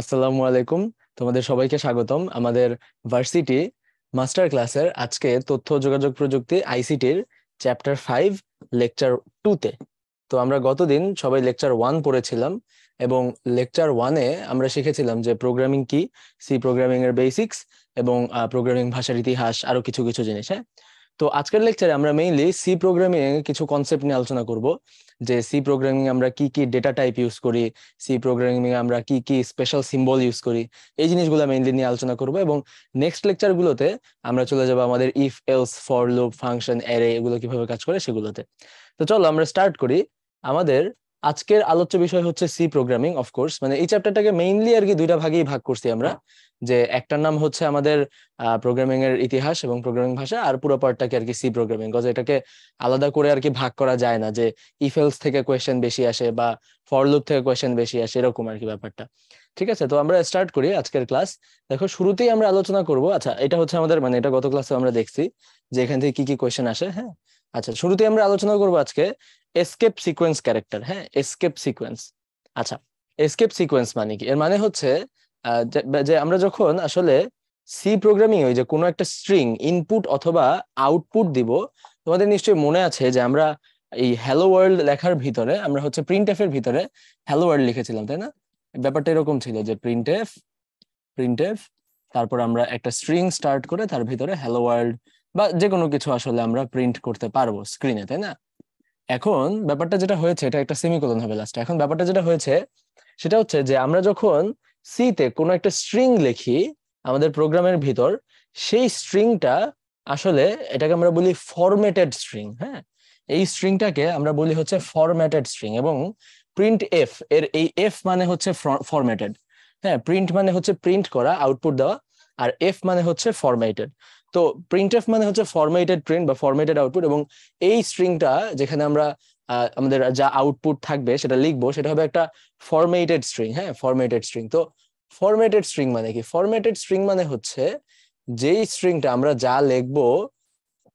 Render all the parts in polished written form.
আসসালামু আলাইকুম। তোমাদের সবাইকে স্বাগতম আমাদের ভার্সিটি মাস্টার ক্লাসের আজকে তথ্য ও যোগাযোগ প্রযুক্তি আইসিটির চ্যাপ্টার 5 লেকচার 2 তে। তো আমরা গতদিন সবাই লেকচার 1 পড়েছিলাম এবং লেকচার 1-এ আমরা শিখেছিলাম যে প্রোগ্রামিং কি, সি প্রোগ্রামিং এর বেসিক্স এবং প্রোগ্রামিং ভাষার ইতিহাস, আরো কিছু কিছু জিনিস। হ্যাঁ, তো আজকের লেকচারে আমরা মেইনলি সি প্রোগ্রামিং এর কিছু কনসেপ্ট নিয়ে আলোচনা করব, যে সি প্রোগ্রামিং আমরা কি কি ডেটা টাইপ ইউজ করি, সি প্রোগ্রামিং আমরা কি কি স্পেশাল সিম্বল ইউজ করি, এই জিনিসগুলো মেইনলি নিয়ে আলোচনা করব। এবং নেক্সট লেকচার গুলোতে আমরা চলে যাব আমাদের if else for loop function array এগুলো কিভাবে কাজ করে সেগুলোতে। তো চলো আমরা স্টার্ট করি। আমাদের আজকের আলোচ্য বিষয় হচ্ছে সি প্রোগ্রামিং। অফকোর্স মানে এই চ্যাপ্টারটাকে মেইনলি আর কি দুইটা ভাগেই ভাগ করছি আমরা, যে একটার নাম হচ্ছে আমাদের প্রোগ্রামিং এর ইতিহাস এবং প্রোগ্রামিং ভাষা, আর পুরো পার্টটাকে আর কি সি প্রোগ্রামিং, কজ এটাকে আলাদা করে আর কি ভাগ করা যায় না যে ইফ এলস থেকে কোয়েশ্চেন বেশি আসে বা ফর লুপ থেকে কোয়েশ্চেন বেশি আসে, এরকম আর কি ব্যাপারটা। ঠিক আছে, তো আমরা স্টার্ট করি আজকের ক্লাস। দেখো শুরুতেই আমরা আলোচনা করব, আচ্ছা এটা হচ্ছে আমাদের মানে এটা গত ক্লাসে আমরা দেখছি যে এখান থেকে কি কি কোয়েশ্চেন আসে। হ্যাঁ, আচ্ছা শুরুতেই আমরা আলোচনা করব আজকে এসকেপ সিকোয়েন্স ক্যারেক্টার। হ্যাঁ, এসকেপ সিকোয়েন্স। আচ্ছা, এসকেপ সিকোয়েন্স মানে কি? এর মানে হচ্ছে যে আমরা যখন আসলে সি প্রোগ্রামিং ওই যে কোনো একটা স্ট্রিং ইনপুট অথবা আউটপুট দিব, তোমাদের নিশ্চয়ই মনে আছে যে আমরা এই হ্যালো ওয়ার্ল্ড লেখার ভিতরে আমরা হচ্ছে প্রিন্ট এফ এর ভিতরে হ্যালো ওয়ার্ল্ড লিখেছিলাম, তাই না? ব্যাপারটা এরকম ছিল যে প্রিন্ট এফ তারপর আমরা একটা স্ট্রিং স্টার্ট করে তার ভিতরে হ্যালো ওয়ার্ল্ড বা যে কোনো কিছু আসলে আমরা প্রিন্ট করতে পারবো স্ক্রিনে, তাই না? এখন ব্যাপারটা যেটা হয়েছে, এটা একটা সেমিকোলন হবে লাস্টে। এখন ব্যাপারটা যেটা হয়েছে সেটা হচ্ছে যে আমরা যখন সি তে কোনো একটা স্ট্রিং লিখি আমাদের প্রোগ্রামের ভিতর, সেই স্ট্রিংটা আসলে এটাকে আমরা বলি ফরম্যাটেড স্ট্রিং। হ্যাঁ, এই স্ট্রিংটাকে আমরা বলি হচ্ছে ফরম্যাটেড স্ট্রিং। এবং প্রিন্ট এফ এর এই এফ মানে হচ্ছে ফরম্যাটেড। হ্যাঁ, প্রিন্ট মানে হচ্ছে প্রিন্ট করা, আউটপুট দেওয়া, আর এফ মানে হচ্ছে ফরম্যাটেড। তো প্রিন্ট এফ মানে হচ্ছে ফরম্যাটেড প্রিন্ট বা ফরম্যাটেড আউটপুট, এবং এই স্ট্রিংটা যেখানে আমরা আমাদের যা আউটপুট থাকবে সেটা লিখবো, সেটা হবে একটা ফরম্যাটেড স্ট্রিং। হ্যাঁ, ফরম্যাটেড স্ট্রিং। তো ফরম্যাটেড স্ট্রিং মানে কি? ফরম্যাটেড স্ট্রিং মানে হচ্ছে যেই স্ট্রিংটা আমরা যা লিখবো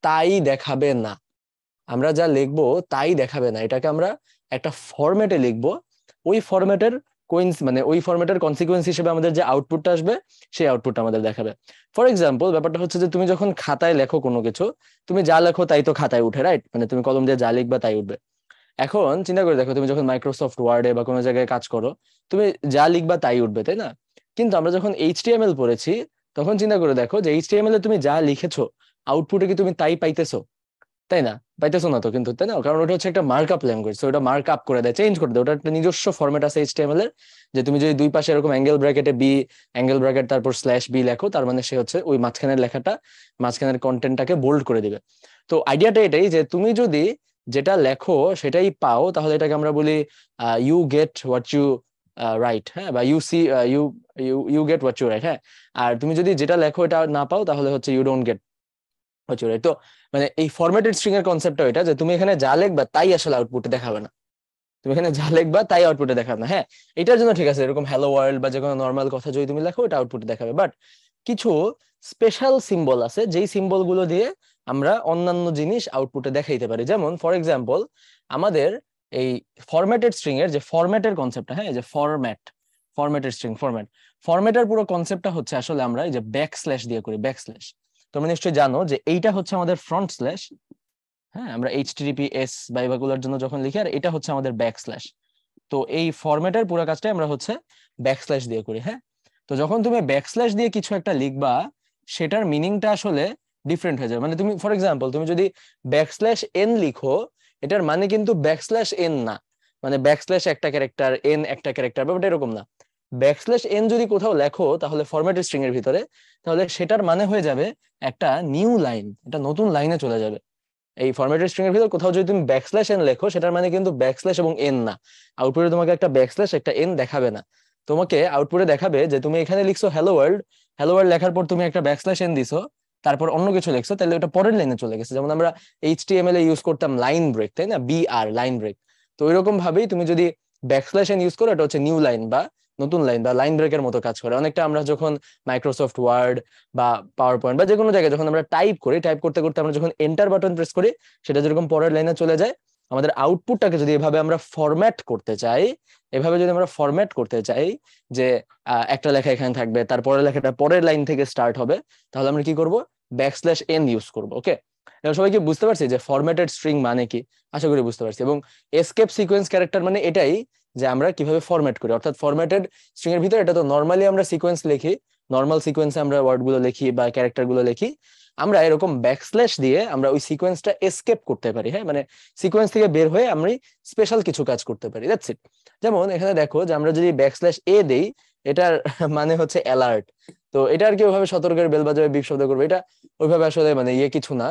তাই দেখাবে না, আমরা যা লিখবো তাই দেখাবে না, এটাকে আমরা একটা ফরম্যাটে লিখবো। ওই ফরম্যাটের মানে ওই ফরম্যাটের কনসিকুয়েন্স হিসেবে আমাদের যে আউটপুটটা আসবে সেই আউটপুটটা আমাদের দেখাবে। ফর এক্সাম্পল, ব্যাপারটা হচ্ছে যে তুমি যখন খাতায় লেখো কোনো কিছু, তুমি যা লেখো তাই তো খাতায় উঠে, রাইট? মানে তুমি কলম দিয়ে যা লিখবা তাই উঠবে। এখন চিন্তা করে দেখো, তুমি যখন মাইক্রোসফট ওয়ার্ডে বা কোনো জায়গায় কাজ করো, তুমি যা লিখবা তাই উঠবে, তাই না? কিন্তু আমরা যখন এইচটিএমএল পড়েছি, তখন চিন্তা করে দেখো যে এইচটিএমএল এ তুমি যা লিখেছো আউটপুটে কি তুমি তাই পাইতেছো? তাই না? পাইতেছো না তো কিন্তু, তাই না? কারণ ওটা হচ্ছে একটা মার্কআপ ল্যাঙ্গুয়েজ, তো ওটা মার্কআপ করে দেয়, চেঞ্জ করে দেয়। ওটা একটা নিজস্ব ফরম্যাট আছে এইচটিএমএল এর, যে তুমি যদি দুই পাশে এরকম অ্যাঙ্গেল ব্র্যাকেটে বি, অ্যাঙ্গেল ব্র্যাকেট তারপর স্ল্যাশ বি লেখো, তার মানে সে হচ্ছে ওই মাঝখানের লেখাটা, মাঝখানের কন্টেন্টটাকে বোল্ড করে দিবে। তো আইডিয়াটা এটাই যে তুমি যদি যেটা লেখো সেটাই পাও, তাহলে এটাকে আমরা বলি you get what you write. হ্যাঁ, বা you see you you you get what you write. হ্যাঁ, আর তুমি যদি যেটা লেখো এটা না পাও, তাহলে হচ্ছে you don't get what you write. তো মানে এই ফরম্যাটেড স্ট্রিং এর কনসেপ্টটা এটা যে তুমি এখানে যা লিখবা তাই আসলে আউটপুটে দেখাবে না, তুমি এখানে যা লিখবা তাই আউটপুটে দেখাবে না। হ্যাঁ, এটার জন্য ঠিক আছে এরকম হ্যালো ওয়ার্ল্ড বা যে কোনো নর্মাল কথা যদি তুমি লেখো এটা আউটপুটে দেখাবে, বাট কিছু স্পেশাল সিম্বল আছে যেই সিম্বল গুলো দিয়ে আমরা অন্যান্য জিনিস আউটপুটে দেখাইতে পারি। যেমন ফর এক্সাম্পল, আমাদের এই ফরম্যাটেড স্ট্রিং এর যে ফরম্যাটের কনসেপ্টটা, হ্যাঁ, এই যে ফরম্যাটেড স্ট্রিং, ফরম্যাটের পুরো কনসেপ্টটা হচ্ছে আসলে আমরা এই যে ব্যাক স্ল্যাশ দিয়ে করি, ব্যাক স্ল্যাশ। তোমরা নিশ্চয়ই জানো যে এইটা হচ্ছে আমাদের ফ্রন্ট স্ল্যাশ। হ্যাঁ, আমরা এইচটিটিপিএস বা এগুলোর জন্য যখন লিখি, আর এটা হচ্ছে আমাদের ব্যাক স্ল্যাশ। তো এই ফরম্যাটের পুরো কাজটাই আমরা হচ্ছে ব্যাক স্ল্যাশ দিয়ে করি। হ্যাঁ, তো যখন তুমি ব্যাক স্ল্যাশ দিয়ে কিছু একটা লিখবা, সেটার মিনিংটা আসলে ডিফারেন্ট হয়ে যাবে। মানে তুমি ফর এক্সাম্পল তুমি যদি ব্যাক স্ল্যাশ এন লিখো, এটার মানে কিন্তু ব্যাক স্ল্যাশ এন না, মানে ব্যাক স্ল্যাশ একটা ক্যারেক্টার, এন একটা ক্যারেক্টার, ব্যাপারটা এরকম না। ব্যাক স্ল্যাশ এন যদি কোথাও লেখো তাহলে ফরম্যাটেড স্ট্রিং এর ভিতরে, তাহলে সেটার মানে হয়ে যাবে একটা নিউ লাইন, এটা নতুন লাইনে চলে যাবে। এই ফরম্যাটেড স্ট্রিং এর ভিতর কোথাও যদি তুমি ব্যাকস্ল্যাশ এন লেখো, সেটার মানে কিন্তু ব্যাকস্ল্যাশ এবং এন না, আউটপুটে তোমাকে একটা ব্যাকস্ল্যাশ একটা এন দেখাবে না। তোমাকে আউটপুটে দেখাবে যে তুমি এখানে লিখছো হ্যালো ওয়ার্ল্ড, হ্যালো ওয়ার্ল্ড লেখার পর তুমি একটা ব্যাকস্ল্যাশ এন দিছো, তারপর অন্য কিছু লিখছো, তাহলে ওটা পরের লাইনে চলে গেছে। যেমন আমরা এইচটিএমএল এ ইউজ করতাম লাইন ব্রেক, তাই না? BR, line break. তো ওইরকম ভাবেই তুমি যদি ব্যাকস্ল্যাশ এন ইউজ করো, এটা হচ্ছে নিউ লাইন বা নতুন লাইন বা লাইন ব্রেকের মতো কাজ করে অনেকটা। আমরা যখন মাইক্রোসফট ওয়ার্ড বা পাওয়ার পয়েন্ট বা যে কোনো জায়গায় যখন আমরা টাইপ করি, টাইপ করতে করতে আমরা যখন এন্টার বাটন প্রেস করি, সেটা যেরকম পরের লাইনে চলে যায়, আমাদের আউটপুটটাকে যদি এভাবে আমরা ফরম্যাট করতে চাই, এভাবে যদি আমরা ফরম্যাট করতে চাই যে একটা লেখা এখানে থাকবে, তারপরের লেখাটা পরের লাইন থেকে স্টার্ট হবে, তাহলে আমরা কি করব, \n ইউজ করব। ওকে, এবার সবাই কি বুঝতে পারছি যে ফরম্যাটেড স্ট্রিং মানে কি? আশা করি বুঝতে পারছি। এবং এসকেপ সিকোয়েন্স ক্যারেক্টার মানে এটাই যে আমরা কিভাবে ফরম্যাট করি, অর্থাৎ ফরম্যাটেড স্ট্রিং এর ভিতরে এটা তো নর্মালি আমরা সিকোয়েন্স লিখি, নর্মাল সিকোয়েন্সে আমরা ওয়ার্ড গুলো লিখি বা ক্যারেক্টার গুলো লিখি, আমরা এরকম ব্যাকস্ল্যাশ দিয়ে আমরা ওই সিকোয়েন্সটা এসকেপ করতে পারি। হ্যাঁ, মানে সিকোয়েন্স থেকে বের হয়ে আমরা স্পেশাল কিছু কাজ করতে পারি। That's it. যেমন এখানে দেখো যে আমরা যদি \a দেই, এটার মানে হচ্ছে অ্যালার্ট। তো এটা আর কি ওইভাবে সতর্কের বেল বাজাবে, বিপ শব্দ করবে, এটা ওইভাবে আসলে মানে কিছু না।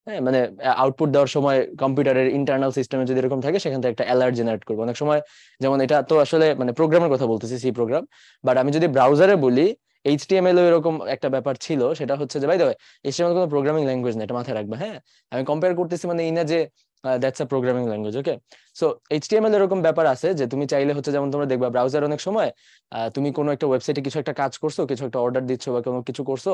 হ্যাঁ, মানে আউটপুট দেওয়ার সময় কম্পিউটারের ইন্টারনাল সিস্টেমে যদি এরকম থাকে, সেখান থেকে একটা অ্যালার্ট জেনারেট করবে অনেক সময়। যেমন এটা তো আসলে মানে প্রোগ্রামের কথা বলতেছি, সি প্রোগ্রাম, বাট আমি যদি ব্রাউজারে বলি HTML এরকম একটা ব্যাপার ছিল, সেটা হচ্ছে যে, বাই দ্য ওয়ে, HTML কোনো প্রোগ্রামিং ল্যাঙ্গুয়েজ না, এটা মাথায় রাখবে। হ্যাঁ, আমি কম্পেয়ার করতেছি মানে এই না যে that's a programming language. Okay, so HTML এরকম ব্যাপার আছে যে তুমি চাইলে হচ্ছে, যেমন তোমরা দেখবা ব্রাউজার অনেক সময় তুমি কোনো একটা ওয়েবসাইটে কিছু একটা কাজ করছো, কিছু একটা অর্ডার দিচ্ছ বা কোনো কিছু করছো,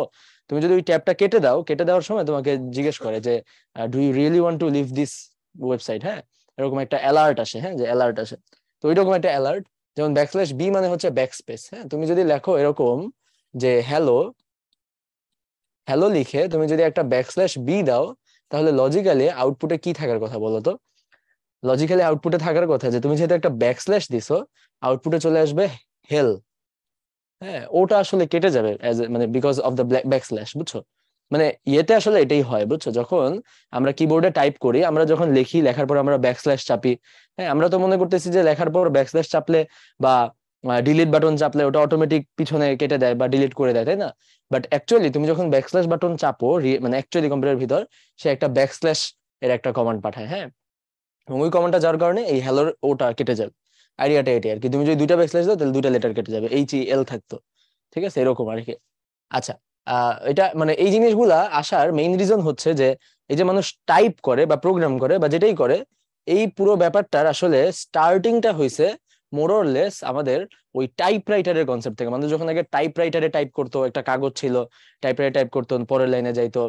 তুমি যদি ওই ট্যাবটা কেটে দাও, কেটে দেওয়ার সময় তোমাকে জিজ্ঞেস করে যে do you really want to leave this website. হ্যাঁ, এরকম একটা অ্যালার্ট আসে। হ্যাঁ, যে অ্যালার্ট আসে, তো ওইরকম একটা অ্যালার্ট। যেমন \b মানে হচ্ছে ব্যাকস্পেস। হ্যাঁ, তুমি যদি লেখো এরকম যে হ্যালো, হ্যালো লিখে তুমি যদি একটা \b দাও, তাহলে লজিক্যালি আউটপুটে কি থাকার কথা বলো তো? লজিক্যালি আউটপুটে থাকার কথা যে তুমি যেহেতু একটা ব্যাকস্ল্যাশ দিছো, আউটপুটে চলে আসবে হেল। হ্যাঁ, ওটা আসলে কেটে যাবে মানে বিকজ অফ দ্য ব্যাকস্ল্যাশ, বুঝছো? মানে ইয়েতে আসলে এটাই হয়, বুঝছো? যখন আমরা কিবোর্ডে টাইপ করি, আমরা যখন লিখি, লেখার পর আমরা ব্যাকস্ল্যাশ চাপি, হ্যাঁ, আমরা তো মনে করতেছি যে লেখার পর ব্যাকস্ল্যাশ চাপলে বা ডিলিট বাটন চাপলে ওটা অটোমেটিক পিছনে কেটে দেয় বা ডিলিট করে দেয়, তাই না? বাট অ্যাকচুয়ালি তুমি যখন ব্যাকস্ল্যাশ বাটন চাপো, মানে অ্যাকচুয়ালি কম্পিউটারের ভিতর সে একটা ব্যাকস্ল্যাশ এর একটা কমান্ড পাঠায়। হ্যাঁ, এবং ওই কমান্ডটা যাওয়ার কারণে এই হ্যালোর ওটা কেটে যাবে। আইডিয়াটা এটাই আর কি। তুমি যদি দুইটা ব্যাকস্ল্যাশ দাও, তাহলে দুইটা লেটার কেটে যাবে, HEL থাকতো। ঠিক আছে, এরকম আর কি। আচ্ছা, এটা মানে এই জিনিসগুলা আসার মেইন রিজন হচ্ছে যে এই যে মানুষ টাইপ করে বা প্রোগ্রাম করে বা যেটাই করে, এই পুরো ব্যাপারটার আসলে স্টার্টিংটা হয়েছে মোরলেস আমাদের ওই টাইপরাইটারের কনসেপ্ট থেকে। মানুষ যখন আগে টাইপরাইটারে টাইপ করতো, একটা কাগজ ছিল, টাইপরাইটারে টাইপ করতো, পরের লাইনে যাইতো।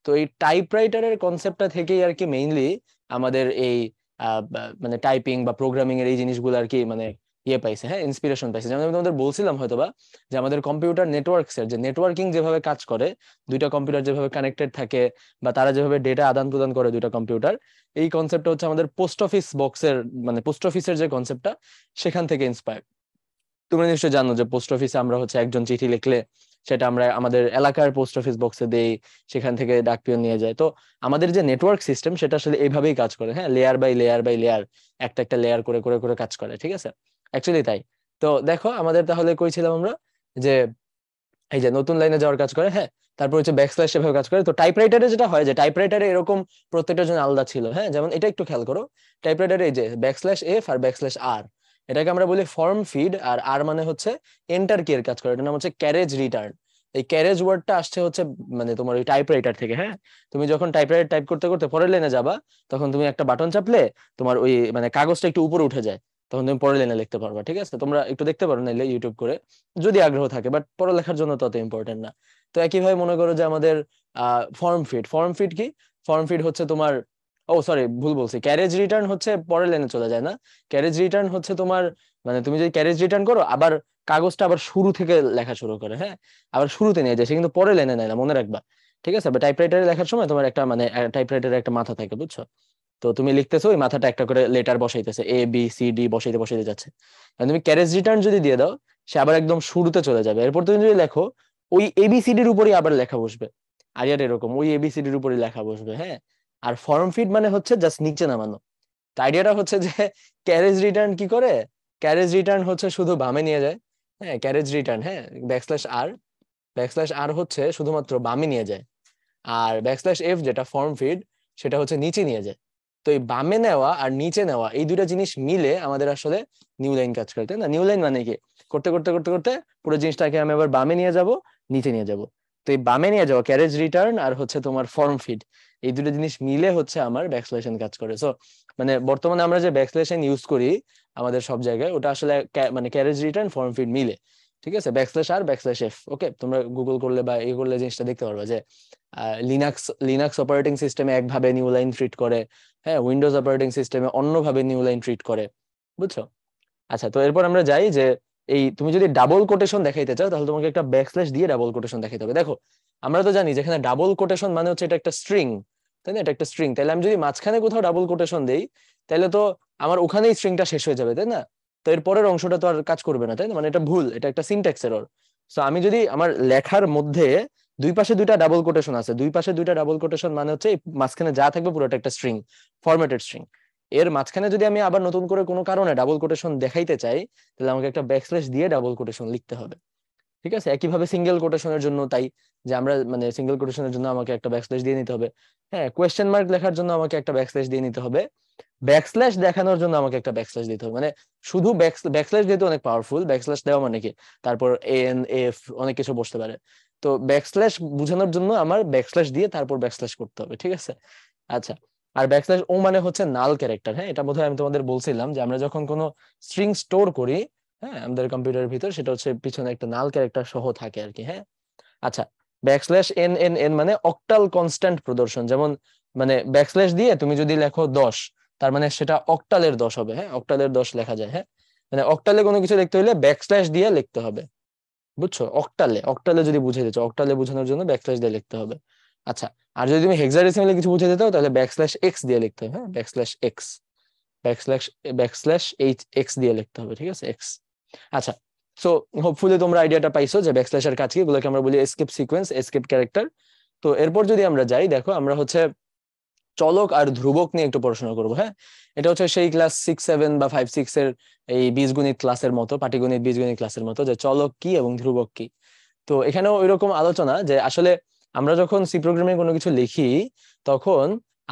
তো এই টাইপরাইটারের কনসেপ্টটা থেকেই আর কি মেইনলি আমাদের এই মানে টাইপিং বা প্রোগ্রামিং এর এই জিনিসগুলো আর কি মানে পাইছে। হ্যাঁ, ইন্সপিরেশন পাইছে। যেমন আমি তোমাদের বলছিলাম হয়তোবা যে আমাদের কম্পিউটার নেটওয়ার্কস এর যে নেটওয়ার্কিং যেভাবে কাজ করে, দুইটা কম্পিউটার যেভাবে কানেক্টেড থাকে বা তারা যেভাবে ডেটা আদান প্রদান করে দুইটা কম্পিউটার, এই কনসেপ্টটা হচ্ছে আমাদের পোস্ট অফিস বক্সের মানে পোস্ট অফিসের যে কনসেপ্টটা, সেখান থেকে ইন্সপায়ার। তুমি নিশ্চয়ই জানো যে পোস্ট অফিসে আমরা হচ্ছে একজন চিঠি লিখলে সেটা আমরা আমাদের এলাকার পোস্ট অফিস বক্সে দেই, সেখান থেকে ডাকপিয়ন নিয়ে যায়। তো আমাদের যে নেটওয়ার্ক সিস্টেম সেটা আসলে এইভাবেই কাজ করে। হ্যাঁ, layer by layer by layer, একটা একটা লেয়ার করে করে করে কাজ করে। ঠিক আছে, অ্যাকচুয়ালি তাই। তো দেখো আমাদের তাহলে কইছিলাম আমরা যে এই যে নতুন লাইনে যাওয়ার কাজ করে। হ্যাঁ, তারপর হচ্ছে ব্যাকস্ল্যাশ সেভাবে কাজ করে। তো টাইপরাইটারে যেটা হয় যে টাইপরাইটারে এরকম প্রত্যেকটা জন্য আলাদা ছিল। হ্যাঁ, যেমন এটা একটু খেয়াল করো, টাইপরাইটারে এই যে \f আর \r, এটাকে আমরা বলি ফর্ম ফিড, আর আর মানে হচ্ছে এন্টার কি এর কাজ করে, এটার নাম হচ্ছে ক্যারেজ রিটার্ন। এই ক্যারেজ ওয়ার্ডটা আসছে হচ্ছে মানে তোমার ওই টাইপরাইটার থেকে। হ্যাঁ, তুমি যখন টাইপরাইটার টাইপ করতে করতে পরের লাইনে যাবা, তখন তুমি একটা বাটন চাপলে তোমার ওই মানে কাগজটা একটু উপরে উঠে যায়, তখন তুমি পরের লাইনে লিখতে পারবা। ঠিক আছে, তোমরা একটু দেখতে পারো নাইলে ইউটিউব করে, যদি আগ্রহ থাকে, বাট পড়ালেখার জন্য তত ইম্পর্টেন্ট না। তো একইভাবে মনে করো যে আমাদের ফর্ম ফিড কি, ফর্ম ফিড হচ্ছে তোমার, ও সরি ভুল বলছি, ক্যারেজ রিটার্ন হচ্ছে পরের লাইনে চলে যায় না। ক্যারেজ রিটার্ন হচ্ছে তোমার মানে তুমি যদি ক্যারেজ রিটার্ন করো, আবার কাগজটা আবার শুরু থেকে লেখা শুরু করে। হ্যাঁ, আবার শুরুতে নিয়ে যায়, সে কিন্তু পরের লাইনে নেয় না, মনে রাখবা। ঠিক আছে, টাইপরাইটারে লেখার সময় তোমার একটা মানে টাইপরাইটারে একটা মাথা থাকে, বুঝছো? তো তুমি লিখতেছো, ওই মাথাটা একটা করে letter বসাইতেছে, A B C D বসাইতে বসাইতে যাচ্ছে। আর তুমি ক্যারেজ রিটার্ন যদি দিয়ে দাও, সে আবার একদম শুরুতে চলে যাবে। এরপর তুমি যদি লেখো, ওই ABCD-র উপরই আবার লেখা বসবে। আর ইয়ার এরকম ওই ABCD-র উপরই লেখা বসবে। হ্যাঁ, আর ফর্ম ফিড মানে হচ্ছে জাস্ট নিচে নামানো। তো আইডিয়াটা হচ্ছে যে ক্যারেজ রিটার্ন কি করে, ক্যারেজ রিটার্ন হচ্ছে শুধু বামে নিয়ে যায়। হ্যাঁ, ক্যারেজ রিটার্ন, হ্যাঁ, ব্যাকস্ল্যাশ আর হচ্ছে শুধুমাত্র বামে নিয়ে যায়। আর \f যেটা ফর্ম ফিড, সেটা হচ্ছে নিচে নিয়ে যায়। তো এই বামে নেওয়া আর নিচে নেওয়া এই দুইটা জিনিস মিলে আমাদের আসলে নিউ লাইন কাজ করে, তাই না? নিউ লাইন মানে কি, করতে করতে করতে করতে পুরো জিনিসটাকে আমি আবার বামে নিয়ে যাব, নিচে নিয়ে যাব। তো এই বামে নিয়ে যাওয়া ক্যারেজ রিটার্ন আর হচ্ছে তোমার ফর্ম ফিড, এই দুটো জিনিস মিলে হচ্ছে আমার ব্যাকস্ল্যাশন কাজ করে। সো মানে বর্তমানে আমরা যে ব্যাকস্ল্যাশন ইউজ করি আমাদের সব জায়গায়, ওটা আসলে মানে ক্যারেজ রিটার্ন ফর্ম ফিড মিলে। ঠিক আছে, /r/f। ওকে, তোমরা গুগল করলে বা এই করলে জিনিসটা দেখতে পারবে যে লিনাক্স অপারেটিং সিস্টেমে একভাবে নিউ লাইন ট্রিট করে, হ্যাঁ, উইন্ডোজ অপারেটিং সিস্টেমে অন্যভাবে নিউ লাইন ট্রিট করে, বুঝছো? আচ্ছা, তো এরপর আমরা যাই যে এই তুমি যদি ডাবল কোটেশন দেখাইতে চাও তাহলে তোমাকে একটা ব্যাকস্ল্যাশ দিয়ে ডাবল কোটেশন দেখাইতে হবে। দেখো, আমরা তো জানি যেখানে ডাবল কোটেশন মানে হচ্ছে এটা একটা স্ট্রিং, তাই না? এটা একটা স্ট্রিং, তাহলে আমি যদি মাঝখানে কোথাও ডাবল কোটেশন দেই তাহলে তো আমার ওখানেই স্ট্রিংটা শেষ হয়ে যাবে, তাই না? তো এর পরের অংশটা তো আর কাজ করবে না, তাই না? মানে এটা ভুল, এটা একটা সিনট্যাক্স এরর। সো আমি যদি আমার লেখার মধ্যে দুই পাশে দুইটা ডাবল কোটেশন আছে, দুই পাশে দুইটা ডাবল কোটেশন মানে হচ্ছে মাঝখানে যা থাকবে পুরোটা একটা স্ট্রিং, ফরম্যাটেড স্ট্রিং। এর মাঝখানে যদি আমি আবার নতুন করে কোনো কারণে ডাবল কোটেশন দেখাইতে চাই তাহলে আমাকে একটা ব্যাকস্ল্যাশ দিয়ে ডাবল কোটেশন লিখতে হবে। ঠিক আছে, একইভাবে সিঙ্গেল কোটেশনের জন্য তাই, যে আমরা মানে সিঙ্গেল কোটেশনের জন্য আমাকে একটা ব্যাকস্ল্যাশ দিয়ে নিতে হবে। হ্যাঁ, কোয়েশ্চেন মার্ক লেখার জন্য আমাকে একটা ব্যাকস্ল্যাশ দিয়ে নিতে হবে। ব্যাকস্ল্যাশ দেখানোর জন্য আমাকে একটা ব্যাকস্ল্যাশ দিতে হবে। মানে শুধু ব্যাকস্ল্যাশ যেহেতু অনেক পাওয়ারফুল, ব্যাকস্ল্যাশ দেওয়া মানে কি তারপর এন এফ অনেক কিছু বসতে পারে। তো ব্যাকস্ল্যাশ বোঝানোর জন্য আমার ব্যাকস্ল্যাশ দিয়ে তারপর ব্যাকস্ল্যাশ করতে হবে, ঠিক আছে? আচ্ছা, আর ব্যাকস্ল্যাশ ও মানে হচ্ছে নাল ক্যারেক্টার। হ্যাঁ, এটা বোধহয় আমি তোমাদের বলছিলাম যে আমরা যখন কোনো স্ট্রিং স্টোর করি, হ্যাঁ, আমাদের কম্পিউটারের ভিতর, সেটা হচ্ছে পিছনে একটা নাল ক্যারেক্টার সহ থাকে আর কি। হ্যাঁ, আচ্ছা, /n মানে অক্টাল কনস্ট্যান্ট প্রদর্শন। যেমন মানে ব্যাকস্ল্যাশ দিয়ে তুমি যদি লেখো 10, তার মানে সেটা অক্টালের 10 হবে। হ্যাঁ, অক্টালের 10 লেখা যায়। হ্যাঁ, মানে অক্টালে কোনো কিছু লিখতে হলে ব্যাকস্ল্যাশ দিয়ে লিখতে হবে, বুঝছো? অক্টালে অক্টালে যদি বুঝে দিচ্ছ, অক্টালে বোঝানোর জন্য ব্যাকস্ল্যাশ দিয়ে লিখতে হবে। আচ্ছা, আর যদি তুমি হেক্সাডেসিমালে কিছু বুঝে দিতে তাহলে /x দিয়ে লিখতে হবে। হ্যাঁ, /x, ব্যাকস্ল্যাশ /h দিয়ে লিখতে হবে, ঠিক আছে, এক্স। আচ্ছা, সো হোপফুলি তোমরা আইডিয়াটা পাইছো যে ব্যাকস্ল্যাশের কাজ কি, এগুলোকে আমরা বলি এসকেপ সিকোয়েন্স, এসকেপ ক্যারেক্টার। তো এরপর যদি আমরা যাই, দেখো আমরা হচ্ছে চলক আর ধ্রুবক নিয়ে একটু পড়াশোনা করবো। হ্যাঁ, এটা হচ্ছে সেই ক্লাস 6-7 বা 5-6 এর এই বীজগণিত ক্লাসের মতো, পাটিগণিত বীজগণিত ক্লাসের মতো, যে চলক কি এবং ধ্রুবক কি। তো এখানেও ওইরকম আলোচনা যে আসলে আমরা যখন সি প্রোগ্রামে কোনো কিছু লিখি তখন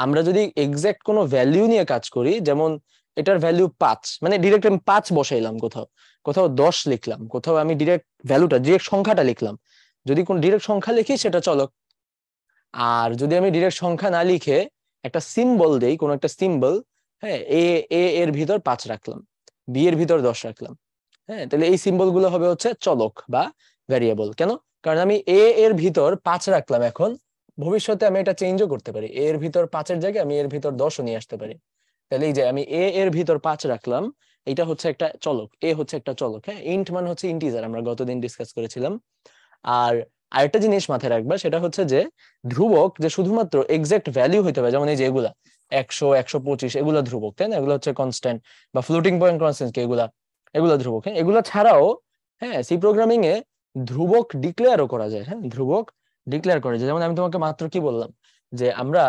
আমরা যদি এক্সাক্ট কোনো ভ্যালু নিয়ে কাজ করি, যেমন এটার ভ্যালু 5, মানে ডিরেক্ট আমি 5 বসাইলাম, কোথাও কোথাও 10 লিখলাম, কোথাও আমি ডিরেক্ট ভ্যালুটা ডিরেক্ট সংখ্যাটা লিখলাম, যদি কোন ডিরেক্ট সংখ্যা লিখি সেটা চলক। আর যদি আমি ডিরেক্ট সংখ্যা না লিখে একটা সিম্বল দেই, কোন একটা সিম্বল, হ্যাঁ, এ এ এর ভিতর 5 রাখলাম, বি এর ভিতর 10 রাখলাম, হ্যাঁ, তাহলে এই সিম্বল গুলো হবে হচ্ছে চলক বা ভ্যারিয়েবল। কেন? কারণ আমি এর ভিতর 5 রাখলাম, এখন ভবিষ্যতে আমি এটা চেঞ্জও করতে পারি, এর ভিতর 5-এর জায়গায় আমি এর ভিতর 10ও নিয়ে আসতে পারি। তাহলে এই যে আমি এর ভিতর 5 রাখলাম, এটা হচ্ছে একটা চলক, হচ্ছে একটা চলক। হ্যাঁ, ইন্ট মানে হচ্ছে ইন্টিজার, আমরা গতদিন ডিসকাস করেছিলাম। আর আরেকটা জিনিস মাথায় রাখবা, সেটা হচ্ছে যে ধ্রুবক যে শুধুমাত্র এক্সাক্ট ভ্যালু হইতে হবে, যেমন এই যে এগুলা 100, 125 এগুলো ধ্রুবক, তাই না? এগুলো হচ্ছে কনস্ট্যান্ট বা ফ্লোটিং পয়েন্ট কনস্ট্যান্ট, এগুলা এগুলো ধ্রুবক। হ্যাঁ, এগুলো ছাড়াও হ্যাঁ সি প্রোগ্রামিং এ ধ্রুবক ডিক্লেয়ারও করা যায়। হ্যাঁ, ধ্রুবক ডিক্লেয়ার করা যায়। যেমন আমি তোমাকে মাত্র কি বললাম যে আমরা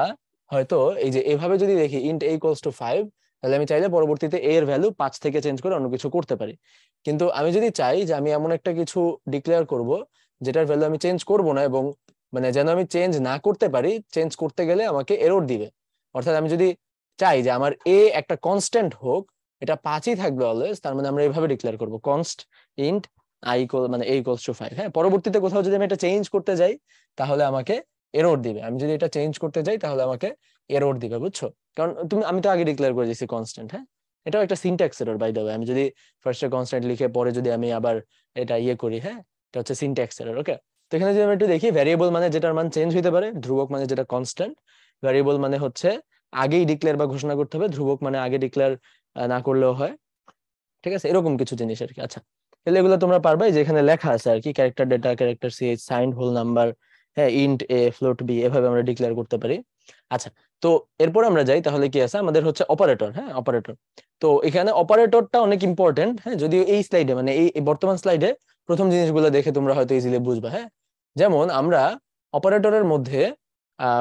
হয়তো এই যে এভাবে যদি দেখি int a = 5, তাহলে আমি চাইলে পরবর্তীতে a এর ভ্যালু 5 থেকে চেঞ্জ করে অন্য কিছু করতে পারি। কিন্তু আমি যদি চাই যে আমি এমন একটা কিছু ডিক্লেয়ার করব যেটার ভ্যালু আমি চেঞ্জ করব না, এবং মানে যেন আমি চেঞ্জ না করতে পারি, চেঞ্জ করতে গেলে আমাকে এরর দিবে। অর্থাৎ আমি যদি চাই যে আমার এ একটা কনস্ট্যান্ট হোক, এটা 5ই থাকবে অলওয়েজ, তার মানে আমরা এইভাবে ডিক্লেয়ার করব const int মানে a = 5। হ্যাঁ, পরবর্তীতে কোথাও যদি আমি এটা চেঞ্জ করতে যাই তাহলে আমাকে এরর দিবে। আমি যদি এটা চেঞ্জ করতে যাই তাহলে আমাকে এরর দিবে, বুঝছো? কারণ আমি তো আগে ডিক্লেয়ার করে দিয়েছি কনস্ট্যান্ট। হ্যাঁ, এটাও একটা syntax error by the way. আমি যদি ফার্স্টে কনস্ট্যান্ট লিখে পরে যদি আমি আবার এটা করি, হ্যাঁ, এটা হচ্ছে সিনট্যাক্স এরর। ওকে, তো এখানে যদি আমি একটু দেখি, ভ্যারিয়েবল মানে যেটার মান চেঞ্জ হইতে পারে, ধ্রুবক মানে যেটা কনস্ট্যান্ট, ভ্যারিয়েবল মানে হচ্ছে আগেই ডিক্লেয়ার বা ঘোষণা করতে হবে, ধ্রুবক মানে আগে ডিক্লেয়ার না করলেও হয়। ঠিক আছে, এরকম কিছু জিনিস আর কি। আচ্ছা, তাহলে এগুলো তোমরা পারবে, যে এখানে লেখা আছে আর কি, character data, character CH, signed whole number, হ্যাঁ, ইন্ট এ, ফ্লোট বি, এভাবে আমরা ডিক্লেয়ার করতে পারি। আচ্ছা, তো এরপর আমরা যাই, তাহলে কি আছে আমাদের হচ্ছে অপারেটর। হ্যাঁ, অপারেটর। তো এখানে অপারেটরটা অনেক ইম্পর্টেন্ট। হ্যাঁ, যদিও এই স্লাইডে মানে এই বর্তমান স্লাইডে প্রথম জিনিসগুলো দেখে তোমরা হয়তো ইজিলি বুঝবা। হ্যাঁ, যেমন আমরা অপারেটরের মধ্যে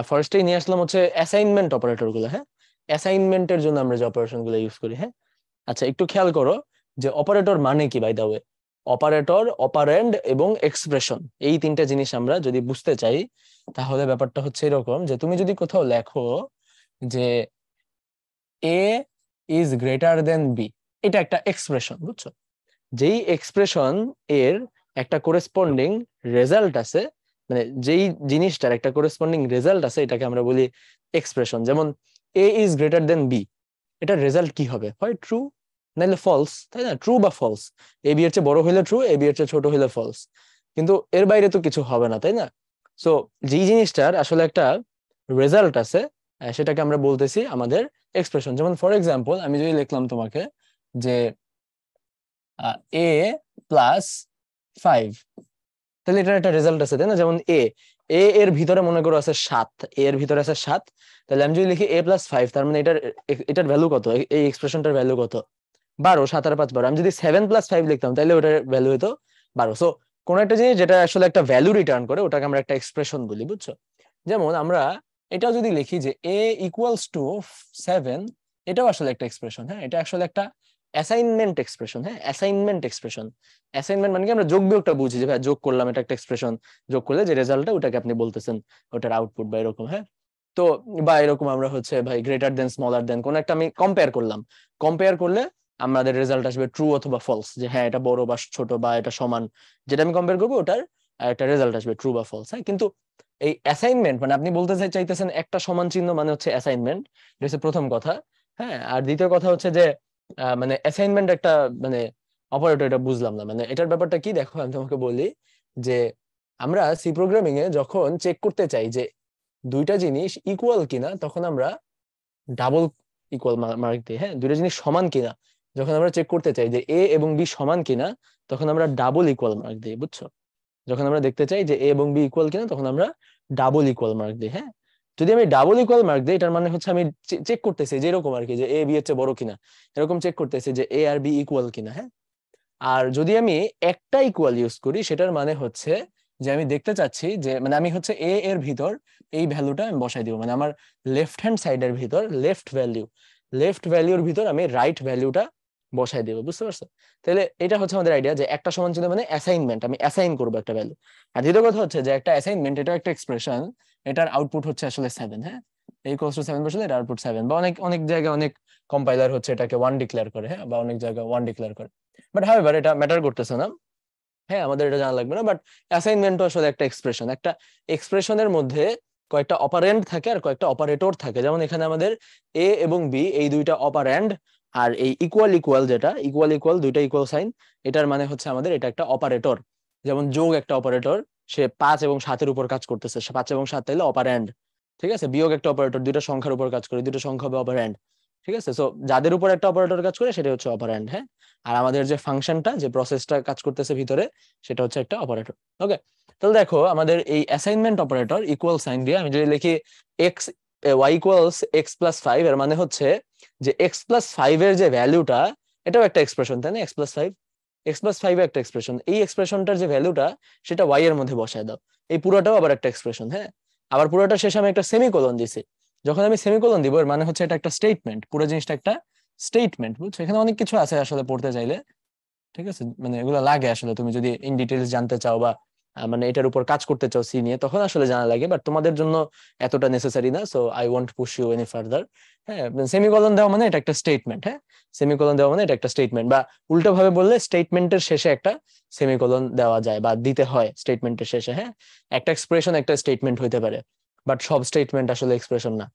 ফার্স্টেই নিয়ে আসলাম হচ্ছে অ্যাসাইনমেন্ট অপারেটর গুলো। হ্যাঁ, অ্যাসাইনমেন্টের জন্য আমরা যে অপারেশন গুলো ইউজ করি। হ্যাঁ, আচ্ছা, একটু খেয়াল করো যে অপারেটর মানে কি by the way. Operator, operand এবং এক্সপ্রেশন, এই তিনটা জিনিস আমরা যদি বুঝতে চাই তাহলে ব্যাপারটা হচ্ছে এরকম যে তুমি যদি কোথাও লেখো যে এ ইজ গ্রেটার দেন বি, এটা একটা এক্সপ্রেশন, বুঝছো? যেই এক্সপ্রেশন এর একটা করেসপন্ডিং রেজাল্ট আছে, মানে যেই জিনিসটার একটা করেসপন্ডিং রেজাল্ট আছে, এটাকে আমরা বলি এক্সপ্রেশন। যেমন এ ইজ গ্রেটার দেন বি, এটার রেজাল্ট কি হবে? হয় ট্রু নাহলে ফলস, তাই না? ট্রু বা ফলস, এ বি এর চেয়ে বড় হইলে ট্রু, এ বি এর চেয়ে ছোট হইলে ফলস, কিন্তু এর বাইরে তো কিছু হবে না, তাই না? সো যেই জিনিসটার আসলে একটা রেজাল্ট আছে, সেটাকে আমরা বলতেছি আমাদের এক্সপ্রেশন। যেমন ফর এক্সাম্পল আমি যদি লিখলাম তোমাকে যে এ প্লাস 5, তাহলে এটার একটা রেজাল্ট আছে, তাই না? যেমন এ এ এর ভিতরে মনে করো আছে 7, এ এর ভিতরে আছে 7, তাহলে আমি যদি লিখি a+5, তার মানে এটার ভ্যালু কত, এই এক্সপ্রেশনটার ভ্যালু কত? 12, 7 আর 5 12। আমি যদি 7+5 লিখতাম তাহলে ওটার ভ্যালু হতো 12। সো কোন একটা জিনিস যেটা আসলে একটা ভ্যালু রিটার্ন করে ওটাকে আমরা একটা এক্সপ্রেশন বলি, বুঝছো? যেমন আমরা এটাও যদি লিখি যে a=7, এটাও আসলে একটা এক্সপ্রেশন। হ্যাঁ, এটা আসলে একটা অ্যাসাইনমেন্ট এক্সপ্রেশন। হ্যাঁ, অ্যাসাইনমেন্ট এক্সপ্রেশন। অ্যাসাইনমেন্ট মানে কি, আমরা যোগ বিয়োগটা বুঝি যে ভাই যোগ করলাম, এটা একটা এক্সপ্রেশন, যোগ করলে যে রেজাল্টটা ওটাকে আপনি বলতেছেন ওটার আউটপুট বা এরকম। হ্যাঁ, তো বা এরকম আমরা হচ্ছে ভাই গ্রেটার দেন স্মলার দেন কোন একটা আমি কম্পেয়ার করলাম, কম্পেয়ার করলে আমাদের রেজাল্ট আসবে ট্রু অথবা ফলস, যে হ্যাঁ এটা বড় বা ছোট বা এটা সমান, যেটা আমি কম্পেয়ার করবো ওটার একটা রেজাল্ট আসবে ট্রু বা ফলস। হ্যাঁ, কিন্তু এই অ্যাসাইনমেন্ট মানে আপনি বলতে চাইতেছেন একটা সমান চিহ্ন মানে হচ্ছে অ্যাসাইনমেন্ট, এটা হচ্ছে প্রথম কথা। হ্যাঁ, আর দ্বিতীয় কথা হচ্ছে যে মানে অ্যাসাইনমেন্ট একটা মানে অপারেটর, এটা বুঝলাম না। মানে এটার ব্যাপারটা কি, দেখো আমি তোমাকে বলি যে আমরা সি প্রোগ্রামিং এ যখন চেক করতে চাই যে দুইটা জিনিস ইকুয়াল কিনা, তখন আমরা ডাবল ইকুয়াল মার্ক দিই। হ্যাঁ, দুইটা জিনিস সমান কিনা যখন আমরা চেক করতে চাই যে এ এবং বি সমান কিনা, তখন আমরা ডাবল ইকুয়াল মার্ক দিই, বুঝছো? যখন আমরা দেখতে চাই যে এ এবং বি ইকুয়াল কিনা, তখন আমরা ডাবল ইকুয়াল মার্ক দিই। হ্যাঁ, যদি আমি ডাবল ইকুয়াল মার্ক দিই, এটার মানে হচ্ছে আমি চেক করতেছি যে এরকম আর কি, যে এ বি এর চেয়ে বড় কিনা, এরকম চেক করতেছি যে এ আর বি ইকুয়াল কিনা। হ্যাঁ, আর যদি আমি একটা ইকুয়াল ইউজ করি, সেটার মানে হচ্ছে যে আমি দেখতে চাচ্ছি যে মানে আমি হচ্ছে এ এর ভিতর এই ভ্যালুটা আমি বসাই দিব, মানে আমার লেফট হ্যান্ড সাইডের ভিতর লেফট ভ্যালুর ভিতর আমি রাইট ভ্যালুটা বসাই দিব, বুঝতে পারছো? তাহলে এটা হচ্ছে আমাদের আইডিয়া যে একটা সমান চিহ্ন মানে অ্যাসাইনমেন্ট, আমি অ্যাসাইন করবো একটা ভ্যালু। আর দ্বিতীয় কথা হচ্ছে যে একটা অ্যাসাইনমেন্ট, এটা একটা এক্সপ্রেশন, এটার আউটপুট হচ্ছে আসলে 7। হ্যাঁ, a=7 বসলে এর আউটপুট 7, বা অনেক অনেক জায়গায় অনেক কম্পাইলার হচ্ছে এটাকে 1 ডিক্লেয়ার করে। হ্যাঁ, বা অনেক জায়গায় 1 ডিক্লেয়ার করে, বাট হাউএভার এটা ম্যাটার করতেছে না। হ্যাঁ, আমাদের এটা জানা লাগবে না। বাট অ্যাসাইনমেন্টও আসলে একটা এক্সপ্রেশন। একটা এক্সপ্রেশনের মধ্যে কয়েকটা অপারেন্ড থাকে আর কয়েকটা অপারেটর থাকে। যেমন এখানে আমাদের এ এবং বি এই দুইটা অপারেন্ড, আর এই ইকুয়াল ইকুয়াল, যেটা ইকুয়াল ইকুয়াল দুইটা ইকুয়াল সাইন, এটার মানে হচ্ছে আমাদের এটা একটা অপারেটর। যেমন যোগ একটা অপারেটর, সে 5 এবং 7-এর উপর কাজ করতেছে, 5 এবং 7 তাইলে অপারেন্ড। ঠিক আছে, বিয়োগ একটা অপারেটর, দুইটা সংখ্যার উপর কাজ করে, দুইটা সংখ্যা হবে অপারেন্ড। ঠিক আছে, সো যাদের উপর একটা অপারেটর কাজ করে সেটা হচ্ছে অপারেন্ড। হ্যাঁ, আর আমাদের যে ফাংশনটা, যে প্রসেসটা কাজ করতেছে ভিতরে, সেটা হচ্ছে একটা অপারেটর। ওকে, তাহলে দেখো আমাদের এই অ্যাসাইনমেন্ট অপারেটর ইকুয়াল সাইন দিয়ে আমি যদি লিখি এক্স y=x+5, এর মানে হচ্ছে যে x+5 এর যে ভ্যালুটা, এটাও একটা এক্সপ্রেশন, তাই না? x+5 একটা এক্সপ্রেশন, এই এক্সপ্রেশনটার যে ভ্যালুটা সেটা y এর মধ্যে বসায় দাও। এই পুরোটাও আবার একটা এক্সপ্রেশন। হ্যাঁ, আবার পুরোটা শেষে আমি একটা সেমিকোলন দিছি। যখন আমি সেমিকোলন দিব, এর মানে হচ্ছে এটা একটা স্টেটমেন্ট, পুরো জিনিসটা একটা স্টেটমেন্ট, বুঝছো? এখানে অনেক কিছু আছে আসলে পড়তে চাইলে। ঠিক আছে, মানে এগুলো লাগে আসলে, তুমি যদি ইন ডিটেলস জানতে চাও বা মানে এটার উপর কাজ করতে চাও সি নিয়ে, তখন আসলে জানা লাগে, বাট তোমাদের জন্য এতটা নেসেসারি না। So I want push you any further. হ্যাঁ, সেমিকোলন দেওয়া মানে এটা একটা স্টেটমেন্ট। হ্যাঁ, সেমিকোলন দেওয়া মানে এটা একটা স্টেটমেন্ট, বা উল্টো ভাবে বললে স্টেটমেন্টের শেষে একটা সেমিকোলন দেওয়া যায় বা দিতে হয় স্টেটমেন্টের শেষে। হ্যাঁ, একটা এক্সপ্রেশন একটা স্টেটমেন্ট হইতে পারে, বাট সব স্টেটমেন্ট আসলে এক্সপ্রেশন না।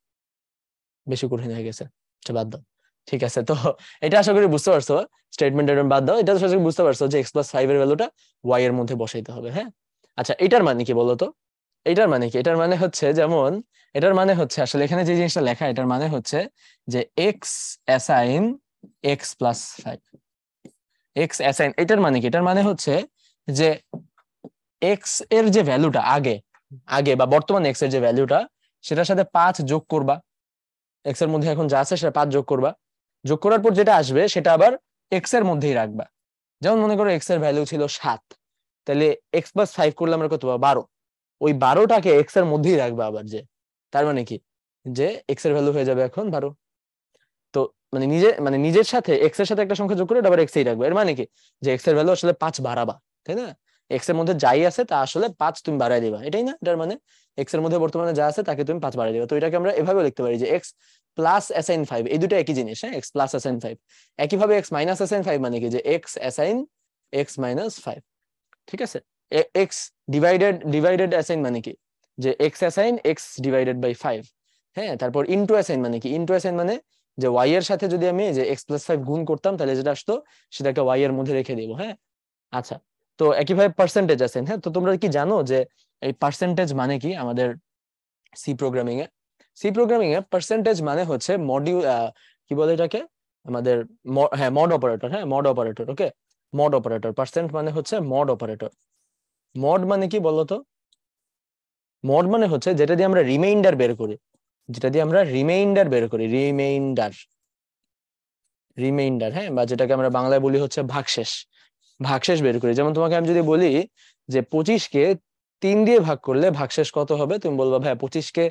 বেশি কঠিন হয়ে গেছে, আচ্ছা বাদ দাও। ঠিক আছে, তো এটা আশা করি বুঝতে পারছো। স্টেটমেন্ট বাদ দাও, এটা আশা করি বুঝতে পারছো যে x+5 এর ভ্যালুটা y এর মধ্যে বসাইতে হবে। হ্যাঁ, আচ্ছা এটার মানে কি বলতো? এটার মানে কি? এটার মানে হচ্ছে যেমন, এটার মানে হচ্ছে আসলে এখানে যে জিনিসটা লেখা, এটার মানে হচ্ছে যে x assign x+5, x assign, এটার মানে কি? এটার মানে হচ্ছে যে এক্স এর যে ভ্যালুটা আগে আগে বা বর্তমানে এক্স এর যে ভ্যালুটা, সেটার সাথে 5 যোগ করবা। এক্স এর মধ্যে এখন যা আছে সেটা 5 যোগ করবা, যোগ করার পর যেটা আসবে সেটা আবার এক্স এর মধ্যেই রাখবা। যেমন মনে করো এক্স এর ভ্যালু ছিল 7, তাহলে x+5 করলে আমরা কত পাবো? 12। ওই 12টাকে এক্স এর মধ্যেই রাখবা আবার, যে তার মানে কি, যে এক্স এর ভ্যালু হয়ে যাবে এখন 12। তো মানে নিজের সাথে এক্স এর সাথে একটা সংখ্যা যোগ করে আবার এক্স এই রাখবে, এর মানে কি, যে এক্স এর ভ্যালু আসলে 5 বাড়াবা, তাই না? এক্স এর মধ্যে যাই আছে তা আসলে 5 তুমি বাড়াই দিবা, এটাই না এটার মানে? এক্স এর মধ্যে বর্তমানে যা আছে তাকে তুমি 5 বাড়াই দিবা। তো এটাকে আমরা এভাবে লিখতে পারি যে এক্স প্লাস অ্যাসাইন 5, এই দুটো একই জিনিস। হ্যাঁ, এক্স প্লাস অ্যাসাইন 5। একইভাবে এক্স মাইনাস অ্যাসাইন 5 মানে কি, যে এক্স অ্যাসাইন x-5। ঠিক আছে, এক্স ডিভাইডেড অ্যাসাইন মানে কি, যে x assign x divided by 5। হ্যাঁ, তারপর ইনটু অ্যাসাইন মানে কি, ইনটু অ্যাসাইন মানে যে ওয়াই এর সাথে যদি আমি যে x+5 গুণ করতাম তাহলে যেটা আসতো সেটাকে ওয়াই এর মধ্যে রেখে দিব। হ্যাঁ, আচ্ছা, তো একইভাবে পার্সেন্টেজ আছে। হ্যাঁ, তো তোমরা কি জানো যে এই পার্সেন্টেজ মানে কি আমাদের সি প্রোগ্রামিং এ? সি প্রোগ্রামিং এ পার্সেন্টেজ মানে হচ্ছে মডিউল, কি বলে এটাকে আমাদের, হ্যাঁ মড অপারেটর। হ্যাঁ, মড অপারেটর। ওকে, মড অপারেটর। পার্সেন্ট মানে হচ্ছে মড অপারেটর। মড মানে কি বলতো? মড মানে হচ্ছে যেটা দিয়ে আমরা রিমাইন্ডার বের করি, যেটা দিয়ে আমরা রিমাইন্ডার বের করি, রিমাইন্ডার, রিমাইন্ডার। হ্যাঁ, বা যেটাকে আমরা বাংলায় বলি হচ্ছে ভাগশেষ, ভাগশেষ বের করি। যেমন তোমাকে আমি যদি বলি যে 25কে 3 দিয়ে ভাগ করলে ভাগশেষ কত হবে, তুমি বলবা ভাই 25কে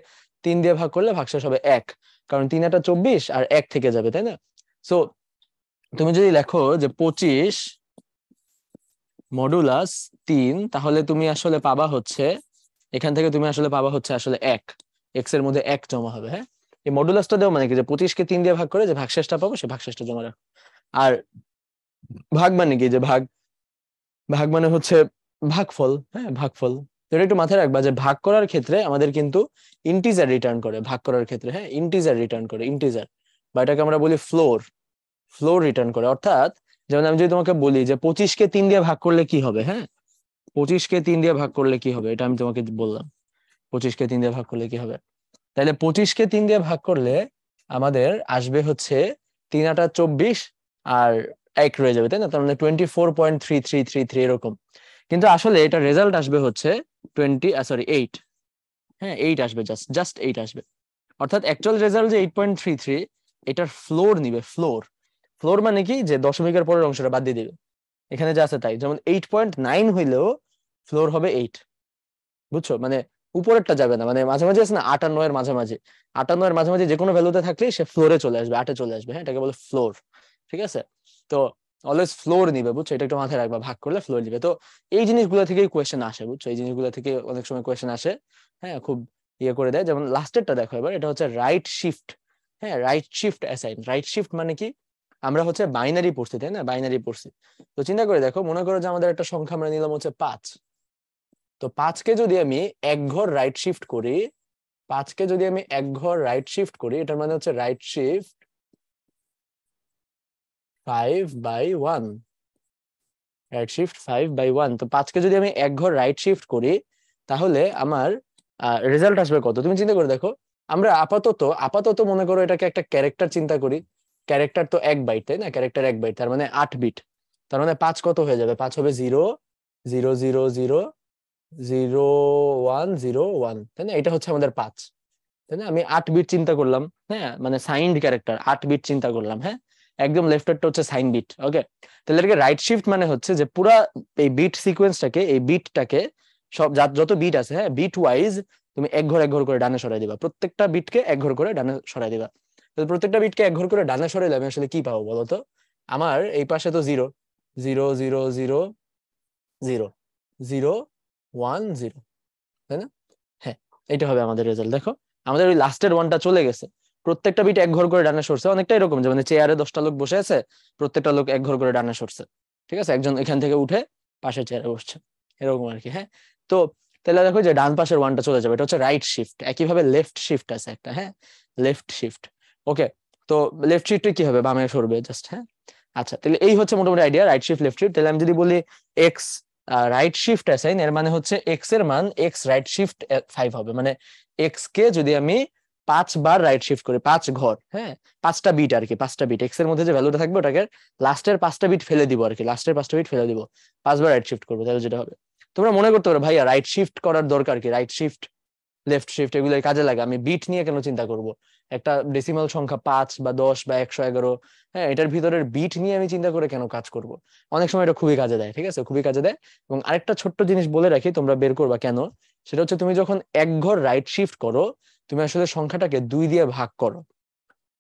3 দিয়ে ভাগ করলে ভাগশেষ হবে 1, কারণ 3 এটা 24 আর 1 থেকে যাবে, তাই না? সো তুমি যদি লেখো যে 25 মডুলাস 3, তাহলে তুমি আসলে পাবা হচ্ছে, এখান থেকে তুমি আসলে পাবা হচ্ছে আসলে 1, এক্স এর মধ্যে 1 জমা হবে। হ্যাঁ, এই মডুলাসটা দেও মানে কি, যে 25কে 3 দিয়ে ভাগ করে যে ভাগশেষটা পাবো সেই ভাগশেষটা জমা রাখো। আর ভাগ মানে কি, যে ভাগ, ভাগ মানে হচ্ছে ভাগফল। হ্যাঁ, ভাগফল। তো এটা একটু মাথায় রাখবা যে ভাগ করার ক্ষেত্রে আমাদের কিন্তু ইন্টিজার রিটার্ন করে, ভাগ করার ক্ষেত্রে। হ্যাঁ, ইন্টিজার রিটার্ন করে, ইন্টিজার, বা এটাকে আমরা বলি ফ্লোর, ফ্লোর রিটার্ন করে। অর্থাৎ যেমন আমি যদি তোমাকে বলি যে 25কে 3 দিয়ে ভাগ করলে কি হবে, হ্যাঁ 25কে 3 দিয়ে ভাগ করলে কি হবে, এটা আমি তোমাকে বললাম 25কে 3 দিয়ে ভাগ করলে কি হবে। তাহলে 25কে 3 দিয়ে ভাগ করলে আমাদের আসবে হচ্ছে 3×8 = 24 আর 1 রয়ে যাবে, তাই না? তার মানে 24.3333 এরকম। কিন্তু আসলে এটা রেজাল্ট আসবে হচ্ছে 8। হ্যাঁ, 8 আসবে, জাস্ট জাস্ট 8 আসবে। অর্থাৎ অ্যাকচুয়াল রেজাল্ট যে 8.33, এটার ফ্লোর নিবে, ফ্লোর। ফ্লোর মানে কি, যে দশমিকের পরের অংশটা বাদ দিয়ে দিবে, এখানে যা আছে তাই। যেমন 8.9 হইলেও ফ্লোর হবে 8, বুঝছো? মানে উপরেরটা যাবে না, মানে মাঝামাঝি আছে না, 8 আর 9 এর মাঝামাঝি, 8 আর 9 এর মাঝামাঝি যে কোনো ভ্যালুতে থাকলে সে ফ্লোরে চলে আসবে, 8-এ চলে আসবে। হ্যাঁ, এটাকে বলে ফ্লোর। ঠিক আছে, তো অলওয়েজ ফ্লোর নিবে, বুঝছো? এটা একটু মাথায় রাখবা, ভাগ করলে ফ্লোর নিবে। তো এই জিনিসগুলো থেকেই কোয়েশ্চেন আসে, বুঝছো? এই জিনিসগুলো থেকে অনেক সময় কোয়েশ্চেন আসে। হ্যাঁ, খুব ইয়ে করে দেয়। যেমন লাস্টেরটা দেখো এবার, এটা হচ্ছে রাইট শিফট। হ্যাঁ, right shift assign. Right shift মানে কি, আমরা হচ্ছে বাইনারি পড়ছি, তাই না? বাইনারি পড়ছি। তো চিন্তা করে দেখো, মনে করো যে আমাদের একটা সংখ্যা আমরা নিলাম হচ্ছে 5। তো 5কে যদি আমি এক ঘর রাইট শিফট করি, 5কে যদি আমি এক ঘর রাইট শিফট করি, এটার মানে হচ্ছে রাইট শিফট 5/1, রাইট শিফট 5/1। তো 5কে যদি আমি এক ঘর রাইট শিফট করি, তাহলে আমার রেজাল্ট আসবে কত? তুমি চিন্তা করে দেখো। আমরা আপাতত আপাতত মনে করো এটাকে একটা ক্যারেক্টার চিন্তা করি। ক্যারেক্টার তো 1 বাইট, তাই না? ক্যারেক্টার 1 বাইট, তার মানে 8 বিট। তার মানে 5 কত হয়ে যাবে? 5 হবে 0 0 0 0 0 1 0 1, তাই না? এটা হচ্ছে আমাদের 5, তাই না? আমি 8 বিট চিন্তা করলাম। হ্যাঁ, মানে সাইন্ড ক্যারেক্টার 8 বিট চিন্তা করলাম। হ্যাঁ, একদম লেফটেরটা হচ্ছে সাইন বিট। ওকে, তাহলে এটাকে রাইট শিফট মানে হচ্ছে যে পুরা এই বিট সিকোয়েন্সটাকে, এই বিটটাকে, সব যত বিট আছে, হ্যাঁ বিট ওয়াইজ তুমি এক ঘর এক ঘর করে ডানে সরাই দিবা। প্রত্যেকটা বিটকে এক ঘর করে ডানে সরাই দিবা। তো প্রত্যেকটা বিটকে এক ঘর করে ডানে সরাইলে আমি আসলে কি পাবো বলতো? আমার এই পাশে তো 0 0 0 0 0 0 1 0, তাই না? হ্যাঁ, এটা হবে আমাদের রেজাল্ট। দেখো, আমাদের ওই লাস্টের ওয়ানটা চলে গেছে। প্রত্যেকটা বিট এক ঘর করে ডানে সরছে, অনেকটা এরকম যে মানে চেয়ারে 10টা লোক বসে আছে, প্রত্যেকটা লোক এক ঘর করে ডানে সরছে। ঠিক আছে, একজন এখান থেকে উঠে পাশের চেয়ারে বসছে, এরকম আর কি। হ্যাঁ, তো তাহলে দেখো যে ডান পাশের ওয়ানটা চলে যাবে, এটা হচ্ছে রাইট শিফট। একইভাবে লেফট শিফট আছে একটা, হ্যাঁ লেফট শিফট। ওকে, তো লেফট শিফটে কি হবে? বামে সরবে জাস্ট। হ্যাঁ, আচ্ছা, তাহলে এই হচ্ছে মোটামুটি idea, right shift left shift. তাহলে আমি যদি বলি এক্স রাইট শিফট অ্যাসাইন, এর মানে হচ্ছে এক্স এর মান এক্স রাইট শিফট 5 হবে। মানে এক্স কে যদি আমি 5 বার রাইট শিফট করি, 5 ঘর, হ্যাঁ 5টা বিট আর কি, 5টা বিট এক্স এর মধ্যে যে ভ্যালুটা থাকবে ওটাকে লাস্টের 5টা বিট ফেলে দিব আর কি, লাস্টের 5টা বিট ফেলে দিব, 5 বার রাইট শিফট করবো, তাহলে যেটা হবে। তোমরা মনে করতে পারো ভাইয়া রাইট শিফট করার দরকার কি, রাইট শিফট লেফট শিফট এগুলো কাজে লাগে, আমি বিট নিয়ে কেন চিন্তা করব? একটা ডেসিমাল সংখ্যা 5 বা 10 বা 111, হ্যাঁ এটার ভিতরের বিট নিয়ে আমি চিন্তা করে কেন কাজ করব? অনেক সময় এটা খুবই কাজে দেয়। ঠিক আছে, খুবই কাজে দেয়। এবং আরেকটা ছোট্ট জিনিস বলে রাখি, তোমরা বের করবা কেন, সেটা হচ্ছে তুমি যখন এক ঘর রাইট শিফট করো, তুমি আসলে সংখ্যাটাকে 2 দিয়ে ভাগ করো।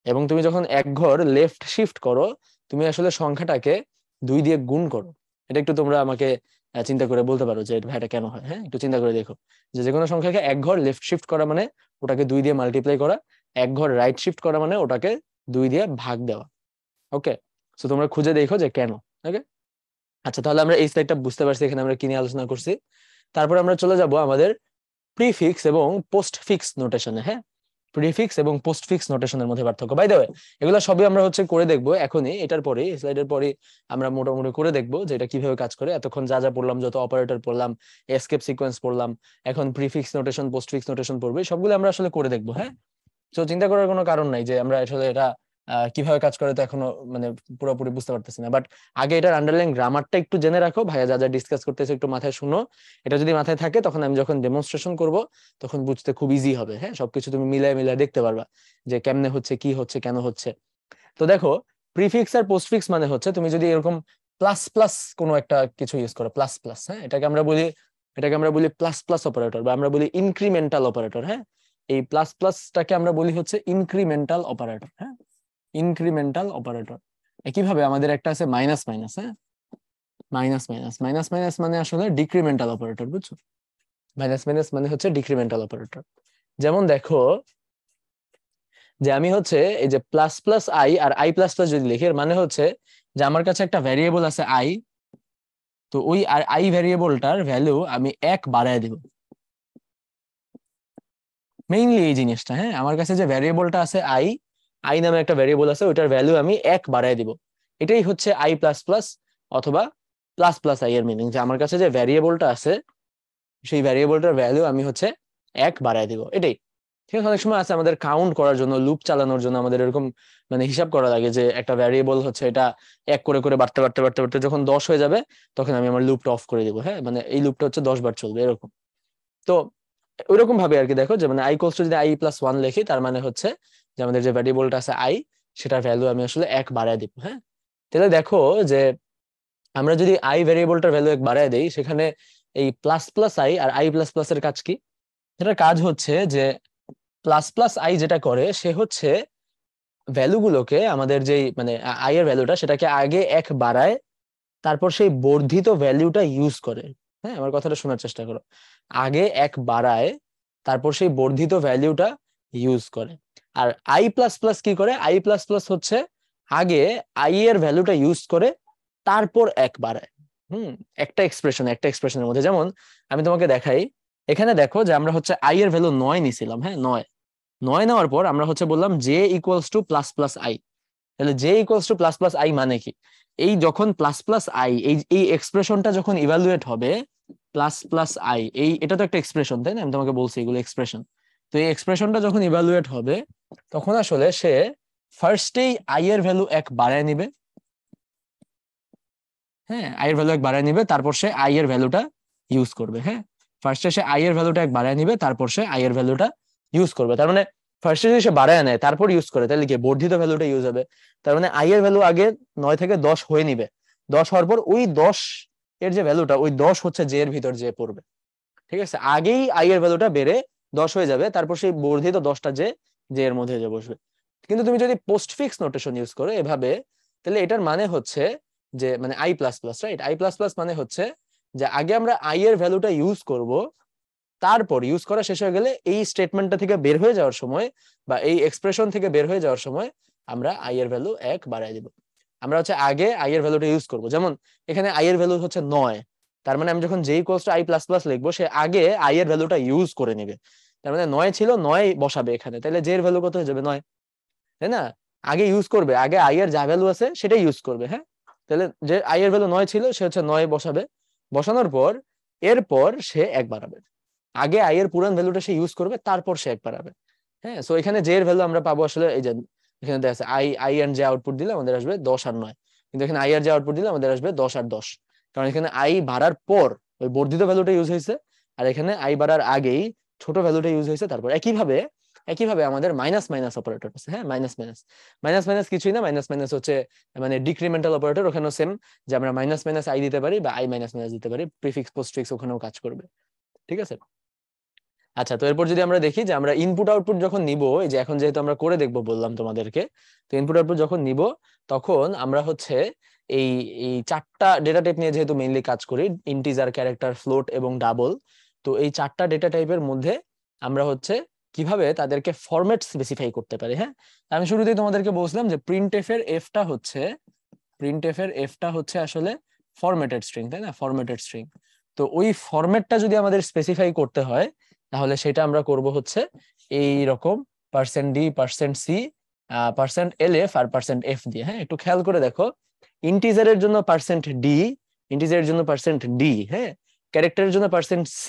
এবং তুমি যখন এক ঘর লেফট শিফট করো, তুমি আসলে সংখ্যাটাকে 2 দিয়ে গুণ করো। এটা একটু তোমরা আমাকে চিন্তা করে বলতে পারো যে এটা কেন হয়। হ্যাঁ, একটু চিন্তা করে দেখো যে যে কোনো সংখ্যাকে এক ঘর লেফট শিফট করা মানে ওটাকে 2 দিয়ে মাল্টিপ্লাই করা, এক ঘর রাইট শিফট করা মানে ওটাকে 2 দিয়ে ভাগ দেওয়া। ওকে, সো তোমরা খুঁজে দেখো যে কেন। ওকে, আচ্ছা, তাহলে আমরা এই স্লাইডটা বুঝতে পারছি, এখানে আমরা কি নিয়ে আলোচনা করছি। তারপর আমরা চলে যাব আমাদের প্রিফিক্স এবং পোস্টফিক্স নোটেশনে। হ্যাঁ, প্রিফিক্স এবং পোস্টফিক্স নোটেশনের মধ্যে পার্থক্য। বাই দ্য ওয়ে, এগুলো সবই আমরা হচ্ছে করে দেখবো এখনই, এটার পরে স্লাইডের পরে আমরা মোটামুটি করে দেখবো যে এটা কিভাবে কাজ করে। এতক্ষণ যা যা পড়লাম, যত অপারেটর পড়লাম, এসকেপ সিকোয়েন্স পড়লাম, এখন প্রিফিক্স নোটেশন পোস্টফিক্স নোটেশন পড়বে, সবগুলো আমরা আসলে করে দেখবো। হ্যাঁ, তো চিন্তা করার কোনো কারণ নাই যে আমরা আসলে এটা কিভাবে কাজ করে তো এখনো মানে পুরোপুরি বুঝতে পারতেছি না। বাট আগে এটার আন্ডারলাইন গ্রামারটা একটু জেনে রাখো, ভাইয়া যা যা ডিসকাস করতেছে একটু মাথায় শুনো। এটা যদি মাথায় থাকে তখন আমি যখন ডেমনস্ট্রেশন করব তখন বুঝতে খুব ইজি হবে। হ্যাঁ, সবকিছু তুমি মিলায় মিলায় দেখতে পারবা যে কেমনে হচ্ছে, কি হচ্ছে, কেন হচ্ছে। তো দেখো, প্রিফিক্স আর পোস্টফিক্স মানে হচ্ছে তুমি যদি এরকম প্লাস প্লাস কোনো একটা কিছু ইউজ করো, প্লাস প্লাস, হ্যাঁ, এটাকে আমরা বলি প্লাস প্লাস অপারেটর, বা আমরা বলি ইনক্রিমেন্টাল অপারেটর। হ্যাঁ, এই প্লাস প্লাসটাকে আমরা বলি হচ্ছে ইনক্রিমেন্টাল অপারেটর। হ্যাঁ, ইনক্রিমেন্টাল অপারেটর। একইভাবে আমাদের একটা আছে মাইনাস মাইনাস। হ্যাঁ, মাইনাস মাইনাস, মাইনাস মাইনাস মানে আসলে ডিক্রিমেন্টাল অপারেটর, বুঝছো? মাইনাস মাইনাস মানে হচ্ছে ডিক্রিমেন্টাল অপারেটর। যেমন দেখো যে আমি হচ্ছে এই যে প্লাস প্লাস আই আর আই প্লাস প্লাস যদি লিখি, এর মানে হচ্ছে যে আমার কাছে একটা ভ্যারিয়েবল আছে আই, তো ওই আই ভ্যারিয়েবলটার ভ্যালু আমি 1 বাড়ায় দিব। মেইনলি এই জিনিসটা, হ্যাঁ, আমার কাছে যে ভ্যারিয়েবলটা আছে আই, আই নামে একটা ভ্যারিয়েবল আছে, ওইটার ভ্যালু আমি 1 বাড়ায় দিব। এটাই হচ্ছে আই প্লাস প্লাস অথবা প্লাস প্লাস আই এর মিনিং, যে আমার কাছে যে ভ্যারিয়েবলটা আছে সেই ভ্যারিয়েবলটার ভ্যালু আমি হচ্ছে 1 বাড়ায় দিব, এটাই। ঠিক আছে, অনেক সময় আছে আমাদের কাউন্ট করার জন্য, লুপ চালানোর জন্য আমাদের এরকম মানে হিসাব করা লাগে যে একটা ভ্যারিয়েবল হচ্ছে এটা 1 করে করে বাড়তে বাড়তে বাড়তে বাড়তে যখন 10 হয়ে যাবে তখন আমি আমার লুপটা অফ করে দিব। হ্যাঁ, মানে এই লুপটা হচ্ছে 10 বার চলবে এরকম। তো ওইরকম ভাবে আর কি, দেখো যে মানে আই কোস টু যদি আই প্লাস 1 লিখি, তার মানে হচ্ছে যে আমাদের যে ভ্যারিয়েবলটা আছে আই, সেটার ভ্যালু আমি আসলে 1 বাড়ায় দিব। হ্যাঁ, তাহলে দেখো যে আমরা যদি আই ভ্যারিয়েবলটার ভ্যালু 1 বাড়ায় দেই, সেখানে এই প্লাস প্লাস আই আর আই প্লাস প্লাস এর কাজ কি? এটার কাজ হচ্ছে যে প্লাস প্লাস আই যেটা করে সে হচ্ছে ভ্যালুগুলোকে, আমাদের যেই মানে আই এর ভ্যালুটা, সেটাকে আগে 1 বাড়ায়, তারপর সেই বর্ধিত ভ্যালুটা ইউজ করে। হ্যাঁ, আমার কথাটা শোনার চেষ্টা করো। আগে 1 বাড়ায়, তারপর সেই বর্ধিত ভ্যালুটা ইউজ করে। আর আই প্লাস প্লাস কি করে? আই প্লাস প্লাস হচ্ছে আগে আই এর ভ্যালুটা ইউজ করে, তারপর 1 বাড়ায়। একটা এক্সপ্রেশনের মধ্যে, যেমন আমি তোমাকে দেখাই। এখানে দেখো যে আমরা হচ্ছে আই এর ভ্যালু 9 নিছিলাম। হ্যাঁ, 9 9 নেওয়ার পর আমরা হচ্ছে বললাম J equals to plus plus I. তাহলে J equals to plus plus I মানে কি? এই যখন প্লাস প্লাস আই, এই এই এক্সপ্রেশনটা যখন ইভালুয়েট হবে, প্লাস প্লাস আই, এই এটা তো একটা এক্সপ্রেশন, তাই না? আমি তোমাকে বলছি এগুলো এক্সপ্রেশন। তো এই এক্সপ্রেশনটা যখন ইভালুয়েট হবে, তখন আসলে সে ফার্স্টেই আই এর ভ্যালু 1 বাড়ায় নিবে। হ্যাঁ, আই এর ভ্যালু 1 বাড়ায় নিবে, তারপর সে আই এর ভ্যালুটা ইউজ করবে। হ্যাঁ, ফার্স্টে সে আই এর ভ্যালুটা 1 বাড়ায় নিবে, তারপর সে আই এর ভ্যালুটা ইউজ করবে। তার মানে ফার্স্টে যদি সে বাড়ায় নেয় তারপর ইউজ করে, তাহলে কি বর্ধিত ভ্যালুটা ইউজ হবে। তার মানে আই এর ভ্যালু আগে 9 থেকে 10 হয়ে নিবে। 10 হওয়ার পর ওই 10 এর যে ভ্যালুটা, ওই 10 হচ্ছে জে এর ভিতর যে পড়বে। ঠিক আছে, আগেই আই এর ভ্যালুটা বেড়ে 10 হয়ে যাবে, তারপর সেই বর্ধিত 10টা জে এর মধ্যে যে বসবে। কিন্তু তুমি যদি পোস্টফিক্স নোটেশন ইউজ করো এভাবে, তাহলে এটার মানে হচ্ছে যে মানে I plus plus, right? I plus plus মানে হচ্ছে যে আগে আমরা আই এর ভ্যালুটা ইউজ করব, তারপর ইউজ করা শেষ হয়ে গেলে এই স্টেটমেন্টটা থেকে বের হয়ে যাওয়ার সময় বা এই এক্সপ্রেশন থেকে বের হয়ে যাওয়ার সময় আমরা আই এর ভ্যালু 1 বাড়ায় দিব। আমরা হচ্ছে আগে আই এর ভ্যালুটা ইউজ করব। যেমন এখানে আই এর ভ্যালু হচ্ছে 9, তার মানে আমি যখন J equals two I plus plus লিখবো, সে আগে আই এর ভ্যালুটা ইউজ করে নেবে। তার মানে 9 ছিল, 9 বসাবে এখানে, তাহলে জে এর ভ্যালু কত হয়ে যাবে? 9, তাই না? আগে ইউজ করবে, আগে আই এর যা ভ্যালু আছে সেটাই ইউজ করবে। হ্যাঁ, তাহলে যে আই এর ভ্যালু 9 ছিল, সে হচ্ছে 9 বসাবে। বসানোর পর এরপর সে 1 বাড়াবে। আগে আই এর পুরান ভ্যালুটা সে ইউজ করবে, তারপর সে 1 বাড়াবে। হ্যাঁ, সো এখানে জে এর ভ্যালু আমরা পাবো আসলে এই যে এখানে দেখা আছে i i and j output দিলে আমাদের আসবে 10 আর 9, কিন্তু এখানে আই আর জে আউটপুট দিলে আমাদের আসবে 10 আর 10, কারণ এখানে আই বাড়ার পর ওই বর্ধিত ভ্যালুটা ইউজ হয়েছে, আর এখানে আই বাড়ার আগেই ছোট ভ্যালুটা ইউজ হয়েছে। তারপর একইভাবে আমাদের মাইনাস মাইনাস অপারেটর আছে। হ্যাঁ, মাইনাস মাইনাস, মাইনাস মাইনাস কিছুই না, মাইনাস মাইনাস হচ্ছে মানে ডিক্রিমেন্টাল অপারেটর। ওখানেও সেম, যে আমরা মাইনাস মাইনাস আই দিতে পারি বা আই মাইনাস মাইনাস দিতে পারি, প্রিফিক্স পোস্টফিক্স ওখানেও কাজ করবে। ঠিক আছে, আচ্ছা। তো এরপর যদি আমরা দেখি যে আমরা ইনপুট আউটপুট যখন নিব, এই যে এখন যেহেতু আমরা করে দেখবো বললাম তোমাদেরকে, তো ইনপুট আউটপুট যখন নিব তখন আমরা হচ্ছে এই এই 4টা ডেটা টাইপ নিয়ে যেহেতু মেইনলি কাজ করি, ইন্টিজার, ক্যারেক্টার, ফ্লোট এবং ডাবল। তো এই 4টা ডেটা টাইপের মধ্যে আমরা হচ্ছে কিভাবে তাদেরকে ফরম্যাট স্পেসিফাই করতে পারি। হ্যাঁ, আমি শুরুতেই তোমাদেরকে বলছিলাম যে প্রিন্টএফ এর এফটা হচ্ছে আসলে ফরম্যাটেড স্ট্রিং, তাই না? Formatted string. তো ওই ফরম্যাটটা যদি আমাদের স্পেসিফাই করতে হয়, তাহলে সেটা আমরা করব হচ্ছে এই রকম %d %c %lf আর %f দিয়ে। হ্যাঁ, একটু খেয়াল করে দেখো, ইন্টিজারের জন্য %d, ইন্টিজারের জন্য %d, হ্যাঁ, ক্যারেক্টারের জন্য %c,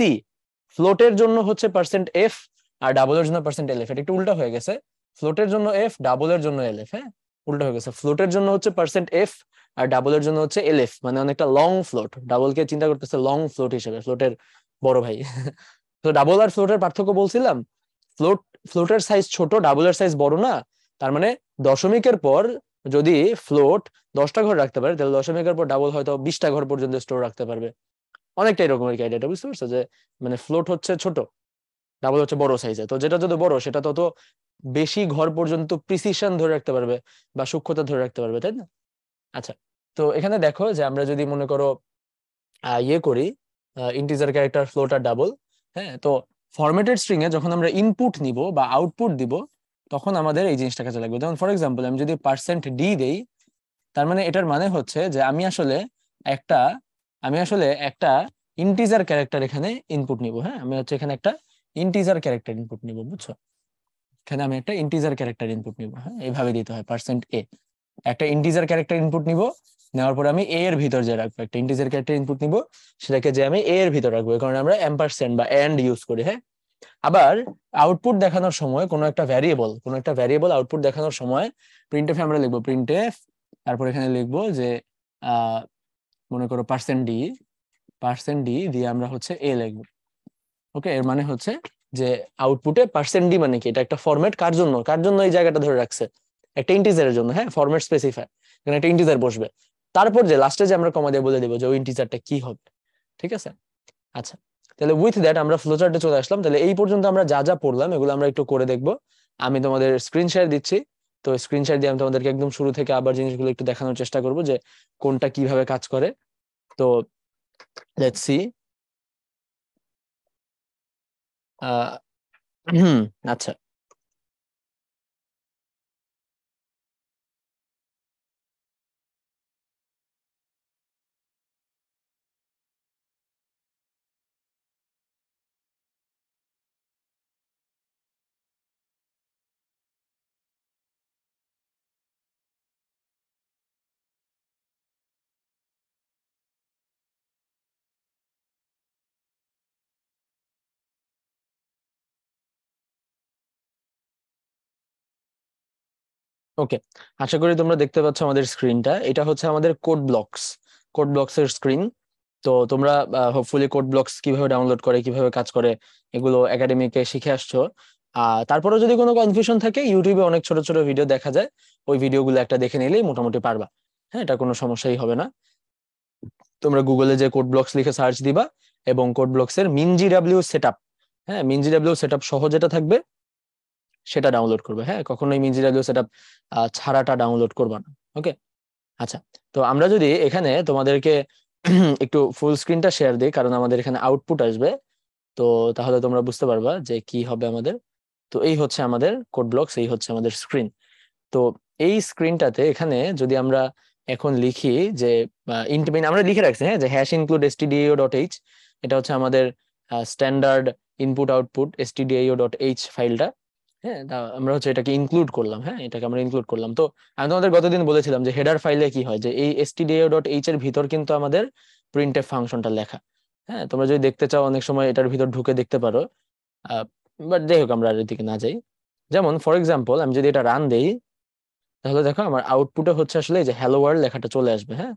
ফ্লোটের জন্য হচ্ছে %f আর ডাবলের জন্য %lf। এটা একটু উল্টা হয়ে গেছে, ফ্লোটের জন্য f, ডাবলের জন্য lf। হ্যাঁ, উল্টা হয়ে গেছে, ফ্লোটের জন্য হচ্ছে %f আর ডাবলের জন্য হচ্ছে lf, মানে অনেকটা লং ফ্লোট। ডাবলকে চিন্তা করতেছে লং ফ্লোট হিসেবে, ফ্লোটের বড় ভাই। তো ডাবল আর ফ্লোটের পার্থক্য বলছিলাম, ফ্লোট, ফ্লোটের সাইজ ছোট, ডাবলের সাইজ বড় না। তার মানে দশমিকের পর যদি ফ্লোট 10টা ঘর রাখতে পারে, তাহলে দশমিকের পর ডাবল হয়তো 20টা ঘর পর্যন্ত স্টোর রাখতে পারবে। অনেকটা এরকম আর কি আইডিয়াটা, বুঝতে পারছো? যে মানে ফ্লোট হচ্ছে ছোট, ডাবল হচ্ছে বড় সাইজে, তো যেটা যত বড় সেটা তত বেশি ঘর পর্যন্ত প্রিসিশন ধরে রাখতে পারবে বা সূক্ষ্মতা ধরে রাখতে পারবে, তাই না? আচ্ছা, তো এখানে দেখো যে আমরা যদি মনে করো ইয়ে করি, ইন্টিজার ক্যারেক্টার ফ্লোট আর ডাবল, হ্যাঁ, তো ফরম্যাটেড স্ট্রিং এ যখন আমরা ইনপুট নিব বা আউটপুট দিব, তখন আমাদের এই জিনিসটা কাজে লাগবে। যেমন ফর এক্সাম্পল আমি যদি %d দেই, তার মানে এটার মানে হচ্ছে যে একটা আমি আসলে একটা ইন্টিজার ক্যারেক্টার এখানে ইনপুট নিব। হ্যাঁ, আমি হচ্ছে এখানে একটা ইন্টিজার ক্যারেক্টার ইনপুট নিব, বুঝছো? এখানে আমি একটা ইন্টিজার ক্যারেক্টার ইনপুট নিব। হ্যাঁ, এইভাবে দিতে হয় %a, একটা ইন্টিজার ক্যারেক্টার ইনপুট নিব, নেওয়ার পর আমি a এর ভিতর যে রাখবো, একটা ইন্টিজার ক্যারেক্টার ইনপুট নিব, সেটাকে যে আমি a এর ভিতর রাখবো, কারণ আমরা এম্পারস্যান্ড বা এন্ড ইউজ করি। হ্যাঁ, আবার আউটপুট দেখানোর সময় কোনো একটা ভ্যারিয়েবল আউটপুট দেখানোর সময় প্রিন্টএফ আমরা লিখবো প্রিন্টএফ, তারপর এখানে লিখবো যে মনে করো %d দিয়ে আমরা হচ্ছে a লিখবো। ওকে, এর মানে হচ্ছে যে আউটপুটে %d মানে কি, এটা একটা ফরম্যাট, কার জন্য এই জায়গাটা ধরে রাখছে, একটা ইন্টিজারের জন্য। হ্যাঁ, ফরম্যাট স্পেসিফাই, এখানে একটা ইন্টিজার বসবে, তারপর যে লাস্টে যে আমরা কমা দিয়ে বলে দিব যে ওই ইন্টিজারটা কি হবে। ঠিক আছে? আচ্ছা, তাহলে উইথ দ্যাট আমরা ফ্লোচার্টে চলে আসলাম। তাহলে এই পর্যন্ত আমরা যা যা পড়লাম এগুলো আমরা একটু করে দেখবো। আমি তোমাদের স্ক্রিন শেয়ার দিচ্ছি, তো স্ক্রিন শেয়ার দিয়ে আমি তোমাদেরকে একদম শুরু থেকে আবার জিনিসগুলো একটু দেখানোর চেষ্টা করব যে কোনটা কিভাবে কাজ করে। তো লেটস সি। আচ্ছা, ওকে, আশা করি তোমরা দেখতে পাচ্ছ আমাদের স্ক্রিনটা। এটা হচ্ছে আমাদের কোড ব্লকস এর স্ক্রিন। তো তোমরা হোপফুলি কোড ব্লকস কিভাবে ডাউনলোড করে, কিভাবে কাজ করে, এগুলো একাডেমিকে শিখে আসছো। তারপরে যদি কোনো কনফিউশন থাকে, ইউটিউবে অনেক ছোট ছোট ভিডিও দেখা যায়, ওই ভিডিওগুলো একটা দেখে নিলেই মোটামুটি পারবা। হ্যাঁ, এটা কোনো সমস্যাই হবে না। তোমরা গুগলে যে কোড ব্লকস লিখে সার্চ দিবা, এবং কোড ব্লকস এর মিনজিডাব্লিউ সেটআপ, হ্যাঁ, মিনজিডাব্লিউ সেটআপ সহ যেটা থাকবে সেটা ডাউনলোড করবে। হ্যাঁ, কখনোই মিনজিডাব্লিউ সেটআপ ছাড়াটা ডাউনলোড করবা না। ওকে, আচ্ছা, তো আমরা যদি এখানে তোমাদেরকে একটু ফুল স্ক্রিনটা শেয়ার দিই, কারণ আমাদের এখানে আউটপুট আসবে, তো তাহলে তোমরা বুঝতে পারবা যে কি হবে আমাদের। তো এই হচ্ছে আমাদের কোড ব্লকস, এই হচ্ছে আমাদের স্ক্রিন। তো এই স্ক্রিনটাতে এখানে যদি আমরা এখন লিখি যে ইন্ট আমরা লিখে রাখছি, হ্যাঁ, যে #include stdio.h, এটা হচ্ছে আমাদের স্ট্যান্ডার্ড ইনপুট আউটপুট stdio.h ফাইলটা। হ্যাঁ, আমরা হচ্ছে এটাকে ইনক্লুড করলাম। হ্যাঁ, এটাকে আমরা ইনক্লুড করলাম। তো আমি তোমাদের গতদিন বলেছিলাম যে হেডার ফাইলে কি হয়, যে এই stdio.h এর ভিতর কিন্তু আমাদের প্রিন্টএফ ফাংশনটা লেখা। হ্যাঁ, তোমরা যদি দেখতে চাও অনেক সময় এটার ভিতর ঢুকে দেখতে পারো, বাট যাই হোক আমরা আর এদিকে না যাই। যেমন ফর এক্সাম্পল আমি যদি এটা রান দেই, তাহলে দেখো আমার আউটপুটে হচ্ছে আসলে এই যে হ্যালো ওয়ার্ল্ড লেখাটা চলে আসবে। হ্যাঁ,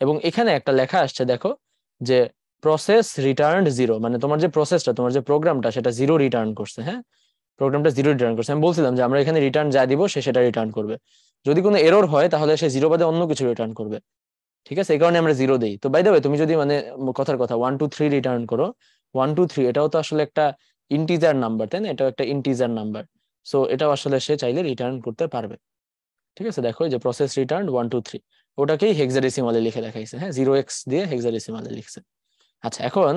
এবং এখানে একটা লেখা আসছে দেখো, যে প্রসেস রিটার্ন 0, মানে তোমার যে প্রসেসটা, তোমার যে প্রোগ্রামটা, সেটা 0 রিটার্ন করছে। হ্যাঁ, প্রোগ্রামটা 0 রিটার্ন করছে। আমি বলছিলাম যে আমরা এখানে রিটার্ন যা দিব সে সেটা রিটার্ন করবে, যদি কোনো এরর হয় তাহলে সে 0 বাদে অন্য কিছু রিটার্ন করবে। ঠিক আছে, এই কারণে আমরা 0 দেই। তো বাই দ্য ওয়ে, তুমি যদি মানে কথার কথা 1 2 3 রিটার্ন করো, 1 2 3 এটাও তো আসলে একটা ইন্টিজার নাম্বার, তাই না? এটাও একটা ইন্টিজার নাম্বার। সো এটাও আসলে সে চাইলে রিটার্ন করতে পারবে। ঠিক আছে, দেখো এই যে প্রসেস রিটার্ন 1 2 3, ওটাকেই হেক্সাডেসিমালে লিখে দেখাইছে। হ্যাঁ, 0x দিয়ে হেক্সাডেসিমালে লিখছে। আচ্ছা, এখন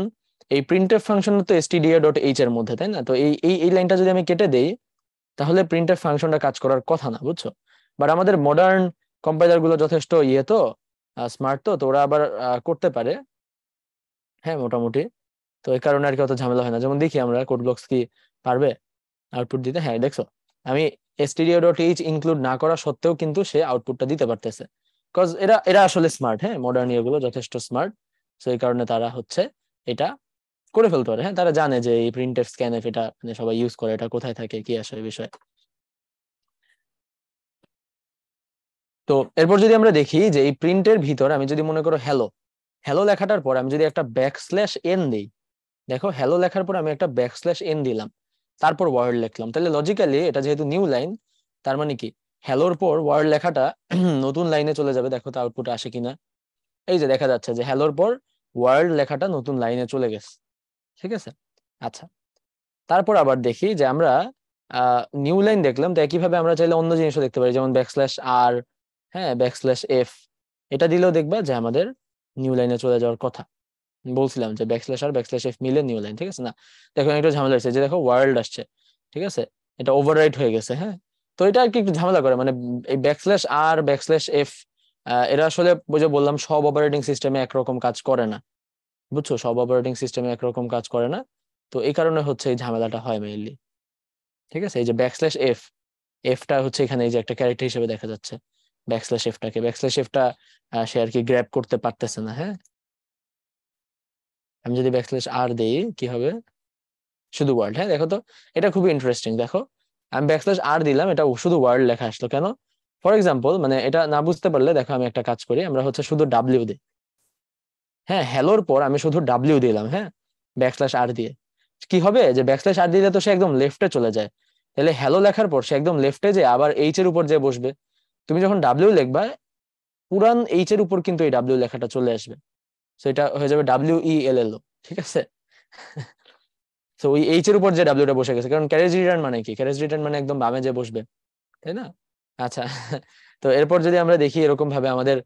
এই প্রিন্টএফ ফাংশন তো stdio.h এর মধ্যে, তাই না? তো এই এই এই লাইনটা যদি আমি কেটে দেই, তাহলে প্রিন্টএফ ফাংশনটা কাজ করার কথা না, বুঝছো? বাট আমাদের মডার্ন কম্পাইলার গুলো যথেষ্ট ইয়ে তো, স্মার্ট তো, তো ওরা আবার করতে পারে। হ্যাঁ, মোটামুটি। তো এই কারণে আর কি অত ঝামেলা হয় না। যেমন দেখি আমরা কোড ব্লকস কি পারবে আউটপুট দিতে। হ্যাঁ, দেখছো আমি stdio.h ইনক্লুড না করা সত্ত্বেও কিন্তু সে আউটপুটটা দিতে পারতেছে, বিকজ এরা এরা আসলে স্মার্ট, হ্যাঁ মডার্ন ইয়েগুলো যথেষ্ট স্মার্ট। সো এই কারণে তারা হচ্ছে এটা করে ফেলতে পারে। হ্যাঁ তারা জানে যে এই প্রিন্টএফ স্ক্যানএফ এটা মানে সবাই ইউজ করে, এটা কোথায় থাকে কি আসে এই বিষয়ে। তো এরপর যদি আমরা দেখি যে এই প্রিন্টের ভিতর আমি যদি মনে করো হ্যালো, হ্যালো লেখাটার পর আমি যদি একটা ব্যাকস্ল্যাশ এন দিই, দেখো হ্যালো লেখার পর আমি একটা ব্যাকস্ল্যাশ এন দিলাম, তারপর ওয়ার্ড লিখলাম, তাহলে লজিক্যালি এটা যেহেতু নিউ লাইন, তার মানে কি হ্যালোর পর ওয়ার্ড লেখাটা নতুন লাইনে চলে যাবে। দেখো তো আউটপুট আসে কিনা, এই যে দেখা যাচ্ছে যে হ্যালোর পর ওয়ার্ড লেখাটা নতুন লাইনে চলে গেছে। ঠিক আছে, আচ্ছা তারপর আবার দেখি যে আমরা নিউ লাইন দেখলাম, তো একইভাবে আমরা চাইলে অন্য জিনিসও দেখতে পারি, যেমন ব্যাকস্ল্যাশ আর, হ্যাঁ ব্যাকস্ল্যাশ এফ, এটা দিলেও দেখবা যে আমাদের নিউ লাইনে চলে যাওয়ার কথা। বলছিলাম যে ব্যাকস্ল্যাশ আর ব্যাকস্ল্যাশ এফ মিলে নিউ লাইন, ঠিক আছে না? দেখো একটু ঝামেলা হচ্ছে যে দেখো ওয়ার্ল্ড আসছে, ঠিক আছে, এটা ওভাররাইট হয়ে গেছে। হ্যাঁ তো এটা আর কি একটু ঝামেলা করে, মানে এই ব্যাকস্ল্যাশ আর ব্যাকস্ল্যাশ এফ এরা আসলে বুঝে বললাম সব অপারেটিং সিস্টেমে একরকম কাজ করে না, বুঝছো, সব অপারেটিং সিস্টেমে একরকম কাজ করে না। তো এই কারণে হচ্ছে এই ঝামেলাটা হয় মেইনলি। ঠিক আছে, এই যে ব্যাকস্ল্যাশ এফ, এফটা হচ্ছে এখানে এই যে একটা ক্যারেক্টার হিসেবে দেখা যাচ্ছে, ব্যাকস্ল্যাশ এফটা সে আর কি গ্র্যাব করতে পারতেছে না। হ্যাঁ আমি যদি ব্যাকস্ল্যাশ আর দেই কি হবে, শুধু ওয়ার্ড। হ্যাঁ দেখো তো এটা খুবই ইন্টারেস্টিং, দেখো আমি ব্যাকস্ল্যাশ আর দিলাম, এটা শুধু ওয়ার্ড লেখা আসলো কেন? ফর এক্সাম্পল মানে এটা না বুঝতে পারলে দেখো আমি একটা কাজ করি, আমরা হচ্ছে শুধু ডাব্লিউ দিই। হ্যাঁ হ্যালোর পর আমি শুধু ডাব্লিউ দিলাম, হ্যাঁ ব্যাকস্ল্যাশ আর দিয়ে, কি হবে যে ব্যাকস্ল্যাশ আর দিলে তো সে একদম লেফটে চলে যায়, তাহলে হ্যালো লেখার পর সে একদম লেফটে যে আবার এইচ এর উপর যে বসবে। তুমি যখন ডাব্লিউ লিখবা পুরান এইচ এর উপর কিন্তু এই ডাব্লিউ লেখাটা চলে আসবে, তো এটা হয়ে যাবে WELLO, ঠিক আছে। তো ওই এইচ এর উপর যে ডাব্লিউটা বসে গেছে, কারণ ক্যারেজ রিটার্ন মানে কি, ক্যারেজ রিটার্ন মানে একদম বামে যে বসবে, তাই না? আচ্ছা তো এরপর যদি আমরা দেখি এরকম ভাবে আমাদের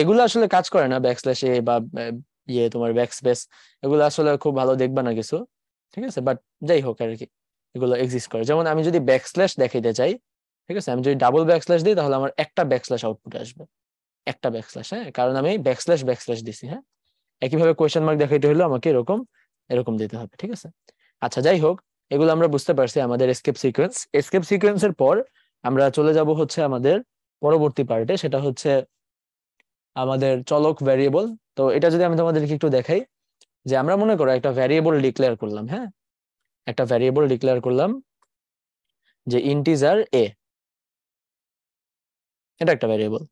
এগুলো আসলে কাজ করে না, ব্যাকস্ল্যাশ এ বা তোমার ব্যাকস্পেস, এগুলো আসলে খুব ভালো দেখবা না কিছু, ঠিক আছে, বাট যাই হোক আর কি এগুলো এক্সিস্ট করে। যেমন আমি যদি ব্যাকস্ল্যাশ দেখাইতে চাই, ঠিক আছে, আমি যদি ডাবল ব্যাকস্ল্যাশ দিই তাহলে আমার একটা ব্যাকস্ল্যাশ আউটপুট আসবে, একটা ব্যাকস্ল্যাশ, হ্যাঁ কারণ আমি ব্যাকস্ল্যাশ ব্যাকস্ল্যাশ দিছি। হ্যাঁ একইভাবে কোয়েশ্চেন মার্ক দেখাইতে হলো আমাকে এরকম এরকম দিতে হবে, ঠিক আছে। আচ্ছা যাই হোক, এগুলো আমরা বুঝতে পারছি আমাদের এসকেপ সিকোয়েন্স। এসকেপ সিকোয়েন্সের পর আমরা চলে যাব হচ্ছে আমাদের পরবর্তী পার্টে, সেটা হচ্ছে আমাদের চলক ভ্যারিয়েবল। তো এটা যদি আমি তোমাদেরকে একটু দেখাই, যে আমরা মনে করো একটা ভ্যারিয়েবল ডিক্লেয়ার করলাম, হ্যাঁ একটা ভ্যারিয়েবল ডিক্লেয়ার করলাম যে ইন্টিজার এ, এটা একটা ভ্যারিয়েবল।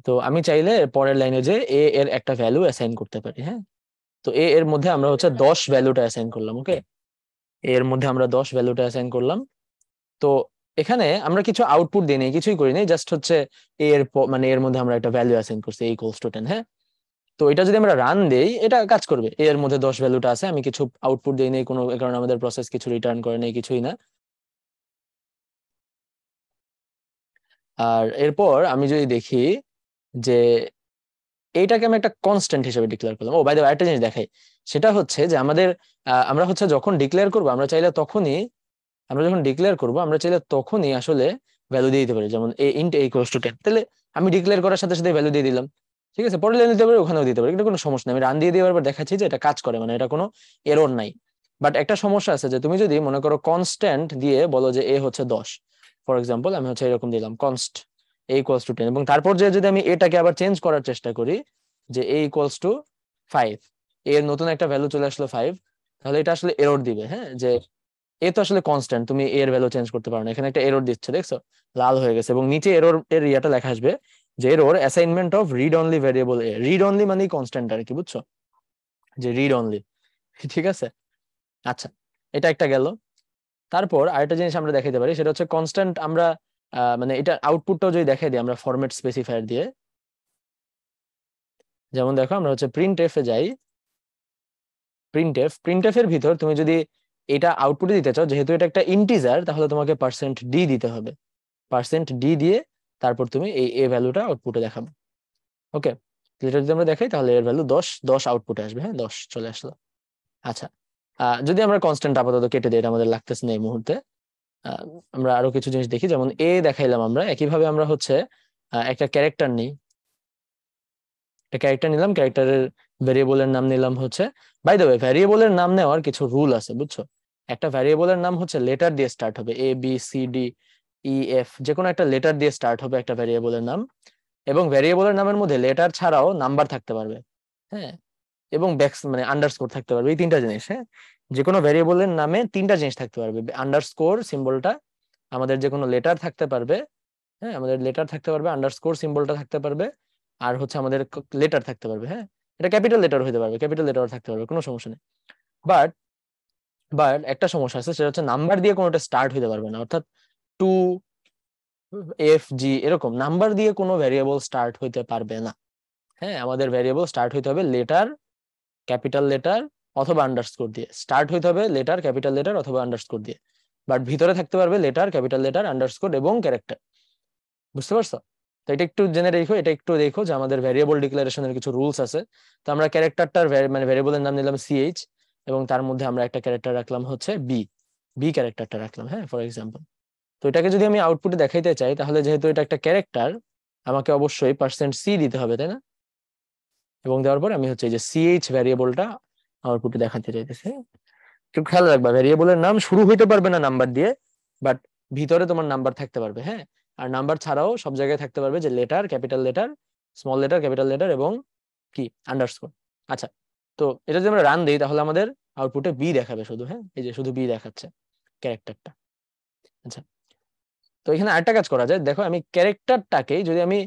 তো আমি চাইলে পরের লাইনে যে এ এর একটা ভ্যালু অ্যাসাইন করতে পারি। হ্যাঁ তো এ এর মধ্যে আমরা হচ্ছে 10 ভ্যালুটা অ্যাসাইন করলাম, ওকে, এর মধ্যে আমরা 10 ভ্যালুটা অ্যাসাইন করলাম। তো এখানে আমরা কিছু আউটপুট দিই নাই, কিছুই করি নাই, জাস্ট হচ্ছে মানে এর মধ্যে আমরা একটা ভ্যালু অ্যাসাইন করছি এই ইকুয়ালস টু 10। হ্যাঁ তো এটা যদি আমরা রান দেই এটা কাজ করবে, এর মধ্যে 10 ভ্যালুটা আছে, আমি কিছু আউটপুট দিই নাই কোনো কারণে, আমাদের প্রসেস কিছু রিটার্ন করে নাই, কিছুই না। আর এরপর আমি যদি দেখি যে এইটাকে আমি একটা কনস্ট্যান্ট হিসেবে ডিক্লেয়ার করলাম। ও বাই দ্য ওয়ে একটা জিনিস দেখাই, সেটা হচ্ছে যে আমাদের আমরা হচ্ছে যখন ডিক্লেয়ার করবো আমরা চাইলে তখনই, আমরা যখন ডিক্লেয়ার করবো আমরা চাইলে তখনই আসলে ভ্যালু দিয়ে দিতে পারি, যেমন এ ইন্ট এ ইকুয়ালস টু 10, তাহলে আমি ডিক্লেয়ার করার সাথে সাথে ভ্যালু দিয়ে দিলাম, ঠিক আছে, পরে লাইন দিতে পারি ওখানেও দিতে পারি, এটা কোনো সমস্যা নেই, আমি রান দিয়ে দেওয়ার পর দেখাচ্ছি যে এটা কাজ করে, মানে এটা কোনো এরর নাই। বাট একটা সমস্যা আছে যে তুমি যদি মনে করো কনস্ট্যান্ট দিয়ে বলো যে এ হচ্ছে 10, ফর এক্সাম্পল আমি হচ্ছে এরকম দিলাম কনস্ট এ ইকুয়ালস টু 10, এবং তারপর যে যদি আমি এটাকে আবার চেঞ্জ করার চেষ্টা করি যে এ ইকুয়ালস টু 5, এর নতুন একটা ভ্যালু চলে আসলো 5, তাহলে এটা আসলে এরর দিবে। হ্যাঁ যে এ তো আসলে কনস্ট্যান্ট, তুমি এর ভ্যালু চেঞ্জ করতে পারো না, এখানে একটা এরর দিচ্ছে দেখছো, লাল হয়ে গেছে, এবং নিচে এরর এর ইয়াটা লেখা আসবে যে error assignment of read only variable A, read only মানে কনস্ট্যান্ট আর কি, বুঝছো, যে রিড অনলি, ঠিক আছে। আচ্ছা এটা একটা গেল। তারপর আরেকটা জিনিস আমরা দেখাতে পারি, সেটা হচ্ছে কনস্ট্যান্ট আমরা মানে এটা আউটপুটটাও যদি দেখাই দিই আমরা ফরম্যাট স্পেসিফায়ার দিয়ে, যেমন দেখো আমরা হচ্ছে প্রিন্ট এফ এ যাই, প্রিন্টএফ এর ভিতর তুমি যদি এটা আউটপুটে দিতে চাও, যেহেতু এটা একটা ইন্টিজার, তাহলে তোমাকে %d দিতে হবে, %d দিয়ে তারপর তুমি এই এ ভ্যালুটা আউটপুটে দেখাবে। ওকে, এটা যদি আমরা দেখাই তাহলে এর ভ্যালু 10, 10 আউটপুটে আসবে। হ্যাঁ 10 চলে আসলো। আচ্ছা যদি আমরা কনস্ট্যান্ট আপাতত কেটে দিই, এটা আমাদের লাগতেছে না এই মুহূর্তে। আহ, আমরা আরো কিছু জিনিস দেখি, যেমন এ দেখাইলাম আমরা, একইভাবে আমরা হচ্ছে একটা ক্যারেক্টার নিই, একটা ক্যারেক্টার নিলাম, ক্যারেক্টারের ভেরিয়েবলের নাম নিলাম হচ্ছে, বাই দ্য ওয়ে ভ্যারিয়েবলের নাম নেওয়ার কিছু রুল আছে, বুঝছো, একটা ভ্যারিয়েবলের নাম হচ্ছে লেটার দিয়ে স্টার্ট হবে, A B C D, E F যে কোনো একটা লেটার দিয়ে স্টার্ট হবে একটা ভ্যারিয়েবলের নাম, এবং ভ্যারিয়েবলের নামের মধ্যে লেটার ছাড়াও নাম্বার থাকতে পারবে, হ্যাঁ, এবং ব্যাকস মানে আন্ডারস্কোর থাকতে পারবে, এই তিনটা জিনিস। হ্যাঁ, যে কোনো ভ্যারিয়েবলের নামে তিনটা জিনিস থাকতে পারবে, আন্ডারস্কোর সিম্বলটা, আমাদের যে কোনো লেটার থাকতে পারবে, হ্যাঁ, আমাদের লেটার থাকতে পারবে, আন্ডারস্কোর সিম্বলটা থাকতে পারবে, আর হচ্ছে আমাদের লেটার থাকতে পারবে। হ্যাঁ, এটা ক্যাপিটাল লেটার হতে পারবে, ক্যাপিটাল লেটার থাকতে পারবে, কোনো সমস্যা নেই। বাট বাট একটা সমস্যা আছে, সেটা হচ্ছে নাম্বার দিয়ে কোনোটা স্টার্ট হতে পারবে না, অর্থাৎ 2 FG এরকম নাম্বার দিয়ে কোনো ভ্যারিয়েবল স্টার্ট হইতে পারবে না। হ্যাঁ, আমাদের ভ্যারিয়েবল স্টার্ট হইতে হবে লেটার, ক্যাপিটাল লেটার অথবা আন্ডারস্কোর দিয়ে, স্টার্ট হইতে হবে লেটার, ক্যাপিটাল লেটার অথবা আন্ডারস্কোর দিয়ে, বাট ভিতরে থাকতে পারবে লেটার, ক্যাপিটাল লেটার, আন্ডারস্কোর এবং ক্যারেক্টার। বুঝতে পারছো? তো এটা একটু জেনে রেখো, এটা একটু দেখো যে আমাদের ভ্যারিয়েবল ডিক্লারেশনের কিছু রুলস আছে। তো আমরা ক্যারেক্টারটার মানে ভ্যারিয়েবলের নাম নিলাম CH, এবং তার মধ্যে আমরা একটা ক্যারেক্টার রাখলাম হচ্ছে বি, বি ক্যারেক্টারটা রাখলাম, হ্যাঁ, ফর এক্সাম্পল। তো এটাকে যদি আমি আউটপুটে দেখাইতে চাই, তাহলে যেহেতু এটা একটা ক্যারেক্টার, আমাকে অবশ্যই %C দিতে হবে, তাই না? এবং দেওয়ার পর আমি হচ্ছে এই যে CH ভ্যারিয়েবলটা আউটপুটে দেখাতে চাইতেছি। একটু খেয়াল রাখবা, ভ্যারিয়েবলের নাম শুরু হইতে পারবে না নাম্বার দিয়ে, বাট ভিতরে তোমার নাম্বার থাকতে পারবে। হ্যাঁ, আর নাম্বার ছাড়াও সব জায়গায় থাকতে পারবে যে letter, capital letter, small letter, capital letter এবং কি আন্ডারস্কোর। আচ্ছা, তো এটা যদি আমরা রান দিই, তাহলে আমাদের আউটপুটে বি দেখাবে শুধু। হ্যাঁ, এই যে শুধু বি দেখাচ্ছে ক্যারেক্টারটা। আচ্ছা, তো এখানে আরেকটা কাজ করা যায়, দেখো আমি ক্যারেক্টারটাকেই যদি আমি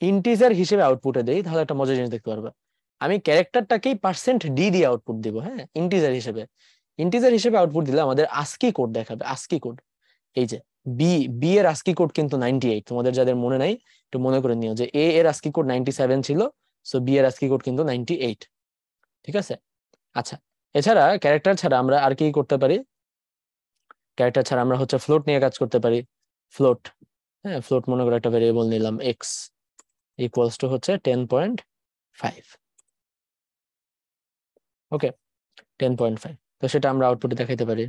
ইন্টিজার হিসেবে আউটপুটে দেই, তাহলে একটা মজার জিনিস দেখতে পারবা। আমি ক্যারেক্টারটাকেই %D দিয়ে আউটপুট দিব, হ্যাঁ, ইন্টিজার হিসেবে। ইন্টিজার হিসেবে আউটপুট দিলে আমাদের আস্কি কোড দেখাবে, আস্কি কোড। এই যে বি, বি এর আস্কি কোড কিন্তু 98, তোমাদের যাদের মনে নাই একটু মনে করে নিও যে এ এর আস্কি কোড 97 ছিল, সো বি এর আস্কি কোড কিন্তু 98। ঠিক আছে? আচ্ছা, এছাড়া ক্যারেক্টার ছাড়া আমরা আর কি করতে পারি? ক্যারেক্টার ছাড়া আমরা হচ্ছে ফ্লোট নিয়ে কাজ করতে পারি। ফ্লোট, হ্যাঁ, ফ্লোট মনে করে একটা ভেরিয়েবল নিলাম এক্স ইকুয়ালস টু হচ্ছে 10.5। ওকে, 10.5, তো সেটা আমরা আউটপুটে দেখাইতে পারি।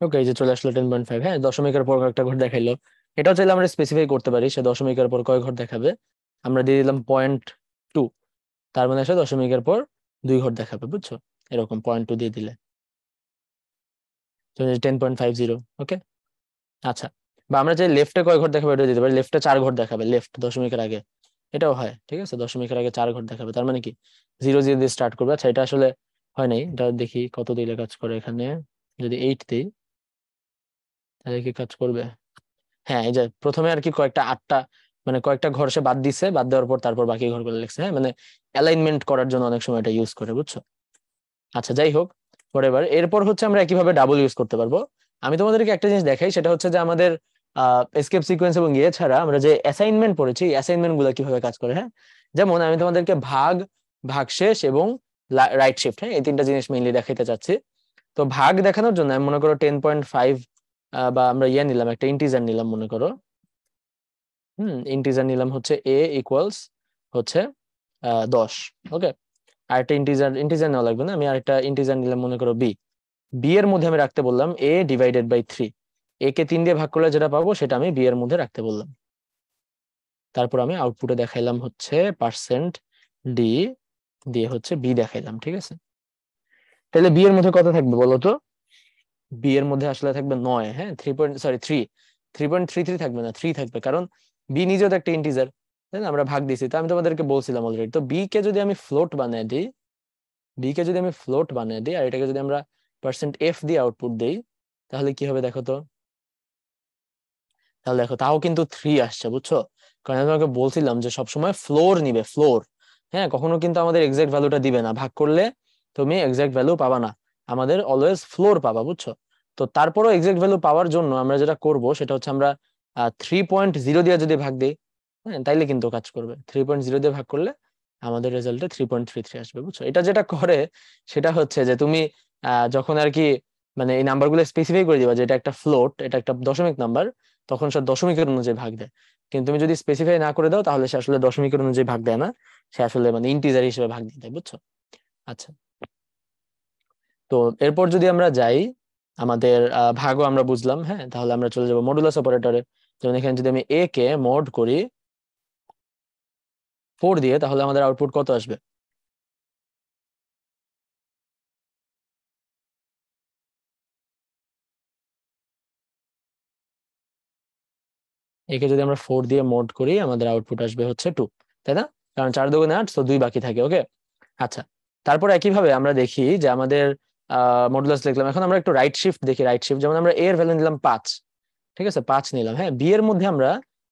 ওকে, এই যে চলে আসলো 10.5। হ্যাঁ, দশমিকের পর কয়েকটা ঘর দেখাইলো। এটাও চাইলে আমরা স্পেসিফাই করতে পারি সে দশমিকের পর কয় ঘর দেখাবে। আমরা দিয়ে দিলাম 0.2, তার মানে সে দশমিকের পর 2 ঘর দেখাবে, বুঝছো? এরকম 0.2 দিয়ে দিলে 10.50। ওকে, আচ্ছা, বা আমরা যে লেফটে কয় ঘর দেখাবে এটা দিতে পারি, লেফটে 4 ঘর দেখাবে, লেফট দশমিকের আগে, এটাও হয়। ঠিক আছে, দশমিকের আগে 4 ঘর দেখাবে, তার মানে কি 0 0 দিয়ে স্টার্ট করবে। আচ্ছা, এটা আসলে হয় নাই, এটা দেখি কত দিলে কাজ করে। এখানে যদি 8 দিই, তাহলে কি কাজ করবে? হ্যাঁ, এই যে প্রথমে আর কি কয়েকটা 8টা মানে কয়েকটা ঘর সে বাদ দিছে, বাদ দেওয়ার পর তারপর বাকি ঘরগুলো লিখছে। হ্যাঁ, মানে অ্যালাইনমেন্ট করার জন্য অনেক সময় এটা ইউজ করে, বুঝছো? আচ্ছা, যাই হোক, এবার এরপর হচ্ছে আমরা একইভাবে ডাবল ইউজ করতে পারবো। আমি তোমাদেরকে একটা জিনিস দেখাই, সেটা হচ্ছে যে আমাদের এসকেপ সিকোয়েন্স এবং ইয়ে ছাড়া আমরা যে অ্যাসাইনমেন্ট পড়েছি, অ্যাসাইনমেন্ট গুলো কিভাবে কাজ করে। হ্যাঁ, যেমন আমি তোমাদেরকে ভাগ, ভাগশেষ এবং রাইট শিফট, হ্যাঁ, এই তিনটা জিনিস মেইনলি দেখাইতে চাচ্ছি। তো ভাগ দেখানোর জন্য আমি মনে করো 10.5, বা আমরা ইয়ে নিলাম, একটা ইন্টিজার নিলাম মনে করো। ইন্টিজার নিলাম হচ্ছে এ ইকুয়ালস হচ্ছে 10। ওকে, আরেকটা ইন্টিজার, ইন্টিজার নেওয়া লাগবে না, আমি আরেকটা ইন্টিজার নিলাম মনে করো বি। বি এর মধ্যে আমি রাখতে বললাম A/3। এ কে 3 দিয়ে ভাগ করলে যেটা পাবো সেটা আমি বি এর মধ্যে রাখতে বললাম। তারপর আমি আউটপুটে দেখাইলাম হচ্ছে %D দিয়ে হচ্ছে বি দেখাইলাম। ঠিক আছে, তাহলে বি এর মধ্যে কত থাকবে বলো তো? বি এর মধ্যে আসলে থাকবে 9। হ্যাঁ, 3.33 থাকবে না, 3 থাকবে, কারণ বি নিজেও তো একটা ইন্টিজার, তাই না? আমরা ভাগ দিছি, তো আমি তোমাদেরকে বলছিলাম অলরেডি। তো বি কে যদি আমি ফ্লোট বানিয়ে দিই, বি কে যদি আমি ফ্লোট বানিয়ে দিই আর এটাকে যদি আমরা %F দিয়ে আউটপুট দিই, তাহলে কি হবে দেখো তো? তাহলে দেখো, তাও কিন্তু 3 আসছে, বুঝছো? কারণ আমি তোমাকে বলছিলাম যে সবসময় ফ্লোর নিবে, ফ্লোর। হ্যাঁ, কখনো কিন্তু আমাদের এক্সাক্ট ভ্যালুটা দিবে না, ভাগ করলে তুমি এক্সাক্ট ভ্যালু পাবা না, আমাদের অলওয়েজ ফ্লোর পাবা, বুঝছো? তো তারপরও এক্সাক্ট ভ্যালু পাওয়ার জন্য আমরা যেটা করব সেটা হচ্ছে আমরা 3.0 দিয়ে যদি ভাগ দিই, হ্যাঁ, তাইলে কিন্তু কাজ করবে। 3.0 দিয়ে ভাগ করলে আমাদের রেজাল্টে 3.33 আসবে, বুঝছো? এটা যেটা করে সেটা হচ্ছে যে তুমি যখন আর কি মানে এই নাম্বারগুলো স্পেসিফাই করে দিবা যে এটা একটা ফ্লোট, এটা একটা দশমিক নাম্বার, তখন সে দশমিকের অনুযায়ী ভাগ দেয়। কিন্তু তুমি যদি স্পেসিফাই না করে দাও, তাহলে সে আসলে দশমিকের অনুযায়ী ভাগ দেয় না, সে আসলে মানে ইন্টিজার হিসেবে ভাগ দিয়ে দেয়, বুঝছো? আচ্ছা, তো এরপর যদি আমরা যাই, আমাদের ভাগও আমরা বুঝলাম। হ্যাঁ, তাহলে আমরা চলে যাবো মডুলাস অপারেটরে। যেমন এখানে যদি আমি a কে মোড করি 4 দিয়ে, তাহলে আমাদের আউটপুট কত আসবে? একে যদি আমরা 4 দিয়ে মোড করি আমাদের আউটপুট আসবে হচ্ছে 2, তাই না? কারণ 4 দুগুণে 8, তো 2 বাকি থাকে। ওকে, আচ্ছা। তারপর একইভাবে আমরা দেখি যে আমাদের মডুলাস লিখলাম, এখন আমরা একটু রাইট শিফট দেখি। রাইট শিফট, যেমন আমরা a এর ভ্যালু নিলাম 5, ঠিক আছে, 5 নিলাম। হ্যাঁ, বি এর মধ্যে আমরা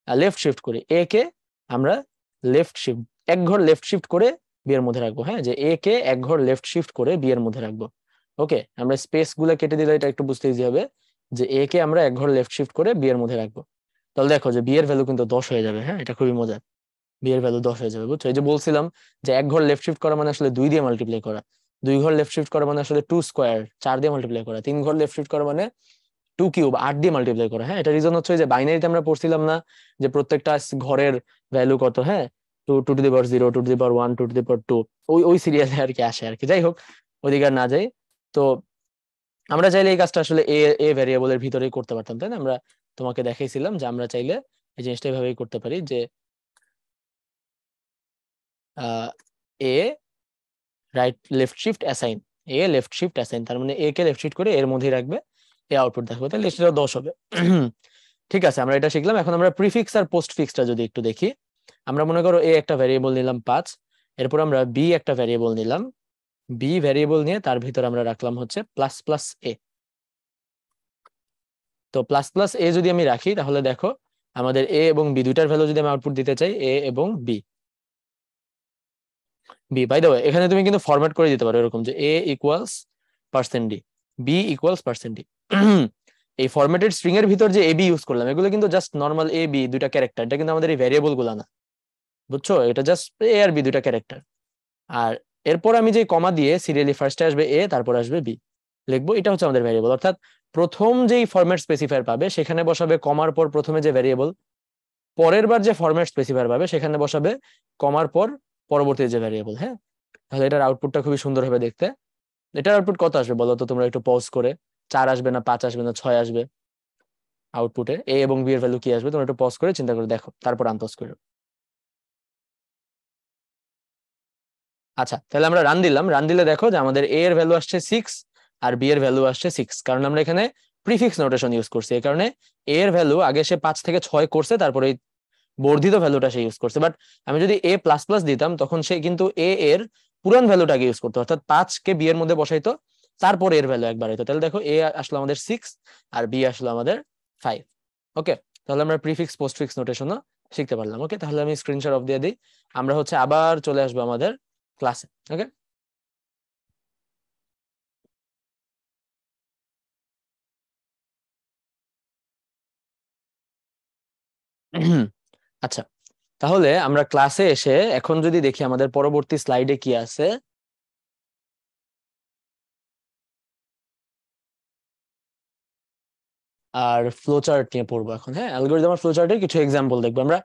লেফট শিফট করি, এ কে আমরা লেফট শিফট, এক ঘর লেফট শিফট করে বি এর মধ্যে রাখবো। হ্যাঁ, যে এ কে এক ঘর লেফট শিফট করে বি এর মধ্যে রাখবো। ওকে, আমরা স্পেস গুলো কেটে দিলে এটা একটু বুঝতে ইজি হবে, যে এ কে আমরা এক ঘর লেফট শিফট করে বি এর মধ্যে রাখবো। তাহলে দেখো যে বি এর ভ্যালু কিন্তু 10 হয়ে যাবে। হ্যাঁ, এটা খুবই মজার, বি এর ভ্যালু 10 হয়ে যাবে, বুঝছো? এই যে বলছিলাম যে এক ঘর লেফট শিফট করা মানে আসলে 2 দিয়ে মাল্টিপ্লাই করা, 2 ঘর লেফট শিফট করা মানে আসলে 2 স্কোয়ার, 4 দিয়ে মাল্টিপ্লাই করা, 3 ঘর লেফট শিফট করা মানে 2 কিউব, 8 দিয়ে মাল্টিপ্লাই করা। হ্যাঁ, এটা রিজন হচ্ছে যে বাইনারিতে আমরা পড়ছিলাম না যে প্রত্যেকটা ঘরের ভ্যালু কত? হ্যাঁ, two two to the power 0, two to the power 1, two to the power 2, ওই সিরিয়ালে আর কি আসে আর কি। যাই হোক, ওইদিকে আর না যাই। তো আমরা চাইলে এই কাজটা আসলে এ এ ভ্যারিয়েবলের ভিতরেই করতে পারতাম, তাই না? আমরা তোমাকে দেখাইছিলাম যে আমরা চাইলে এই জিনিসটা এভাবেই করতে পারি, যে এ রাইট লেফট শিফট অ্যাসাইন, এ লেফট শিফট অ্যাসাইন, তার মানে এ কে লেফট শিফট করে এর মধ্যেই রাখবে, এ আউটপুট দেখবে, তাহলে সেটা 10 হবে। ঠিক আছে, আমরা এটা শিখলাম। এখন আমরা প্রিফিক্স আর পোস্ট ফিক্সটা যদি একটু দেখি, আমরা মনে করো এ একটা ভ্যারিয়েবল নিলাম 5, এরপর আমরা বি একটা ভ্যারিয়েবল নিলাম, বি ভ্যারিয়েবল নিয়ে তার ভিতর আমরা রাখলাম হচ্ছে প্লাস প্লাস এ। তো প্লাস প্লাস এ যদি আমি রাখি, তাহলে দেখো আমাদের এ এবং বি দুইটার ভ্যালু যদি আমি আউটপুট দিতে চাই, এ এবং B, B by the way এখানে তুমি কিন্তু ফরম্যাট করে দিতে পারো এরকম, যে A equals percent D, B equals percent D. এই ফরম্যাটেড স্ট্রিং এর ভিতর যে এ বি ইউজ করলাম, এগুলো কিন্তু জাস্ট নর্মাল এ বি দুইটা ক্যারেক্টার, এটা কিন্তু আমাদের এই ভ্যারিয়েবল গুলা না, বুঝছো? এটা জাস্ট এ আর বি দুইটা ক্যারেক্টার। আর এরপর আমি যে কমা দিয়ে সিরিয়ালি ফার্স্টে আসবে এ, তারপর আসবে বি লিখবো, এটা হচ্ছে আমাদের ভ্যারিয়েবল। অর্থাৎ প্রথম যেই ফরম্যাট স্পেসিফায়ার পাবে সেখানে বসাবে কমার পর প্রথমে যে ভ্যারিয়েবল, পরের বার যে ফরম্যাট স্পেসিফায়ার পাবে সেখানে বসাবে কমার পর পরবর্তী যে ভ্যারিয়েবল। হ্যাঁ, তাহলে এটার আউটপুটটা খুবই সুন্দর হবে দেখতে। এটার আউটপুট কত আসবে বলো তো তোমরা একটু পজ করে? 4 আসবে না 5 আসবে না 6 আসবে? আউটপুটে এ এবং বি এর ভ্যালু কি আসবে তোমরা একটু পজ করে চিন্তা করে দেখো, তারপর আনপজ করো। আচ্ছা, তাহলে আমরা রান দিলাম, রান দিলে দেখো যে আমাদের এ এর ভ্যালু আসছে 6 আর বি এর ভ্যালু আসছে 6, কারণ আমরা এখানে প্রিফিক্স নোটেশন ইউজ করছি। এই কারণে এ এর ভ্যালু আগে সে 5 থেকে 6 করছে, তারপরে এই বর্ধিত ভ্যালুটা সে ইউজ করছে। বাট আমি যদি এ প্লাস প্লাস দিতাম, তখন সে কিন্তু এ এর পুরান ভ্যালুটাকে ইউজ করতো, অর্থাৎ 5 কে বি এর মধ্যে বসাইতো, তারপর এর ভ্যালু একবার হইতো। তাহলে দেখো এ আসলো আমাদের 6 আর বি আসলো আমাদের 5। ওকে, তাহলে আমরা প্রিফিক্স পোস্টফিক্স নোটেশনও শিখতে পারলাম। ওকে, তাহলে আমি স্ক্রিনশট অফ দিয়ে দিই। আমরা হচ্ছে আবার চলে আসবো আমাদের ক্লাসে। ওকে, আচ্ছা, তাহলে আমরা ক্লাসে এসে এখন যদি দেখি আমাদের পরবর্তী স্লাইডে কি আছে। আর ফ্লো চার্ট নিয়ে পড়বো এখন। হ্যাঁ, অ্যালগোরিদম আর ফ্লো চার্টের কিছু এক্সাম্পল দেখবো আমরা।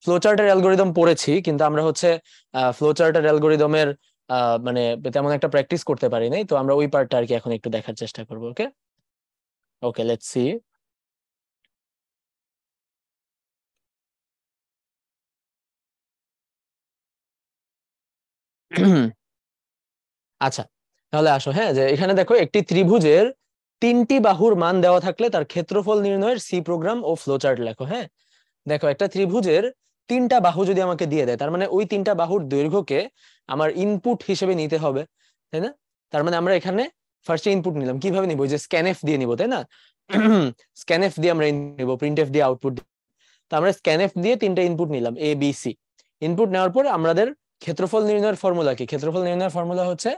ফ্লো চার্টের অ্যালগোরিদম পড়েছি, কিন্তু আমরা হচ্ছে ফ্লো চার্টের অ্যালগোরিদমের মানে তেমন একটা প্র্যাকটিস করতে পারি নাই, তো আমরা ওই পার্টটা আর কি এখন একটু দেখার চেষ্টা করবো। ওকে, ওকে, লেটস সি। আচ্ছা, তাহলে আসো। হ্যাঁ, যে এখানে দেখো একটি ত্রিভুজের 3টি বাহুর মান দেওয়া থাকলে তার ক্ষেত্রফল নির্ণয়ের সি প্রোগ্রাম ও ফ্লো চার্ট লেখো। হ্যাঁ, দেখো একটা ত্রিভুজের 3টা বাহু যদি আমাকে দিয়ে দেয়, তার মানে ওই 3টা বাহুর দৈর্ঘ্যকে আমার ইনপুট হিসেবে নিতে হবে, তাই না? তার মানে আমরা এখানে ফার্স্টে ইনপুট নিলাম, কিভাবে নিব? ওই যে স্ক্যানএফ দিয়ে নিব, তাই না? স্ক্যানএফ দিয়ে আমরা নিব, প্রিন্টএফ দিয়ে আউটপুট। তো আমরা স্ক্যানএফ দিয়ে 3টা ইনপুট নিলাম, এ বি সি। ইনপুট নেওয়ার পর আমাদের ক্ষেত্রফল নির্ণয়ের ফর্মুলা কি? ক্ষেত্রফল নির্ণয়ের ফর্মুলা হচ্ছে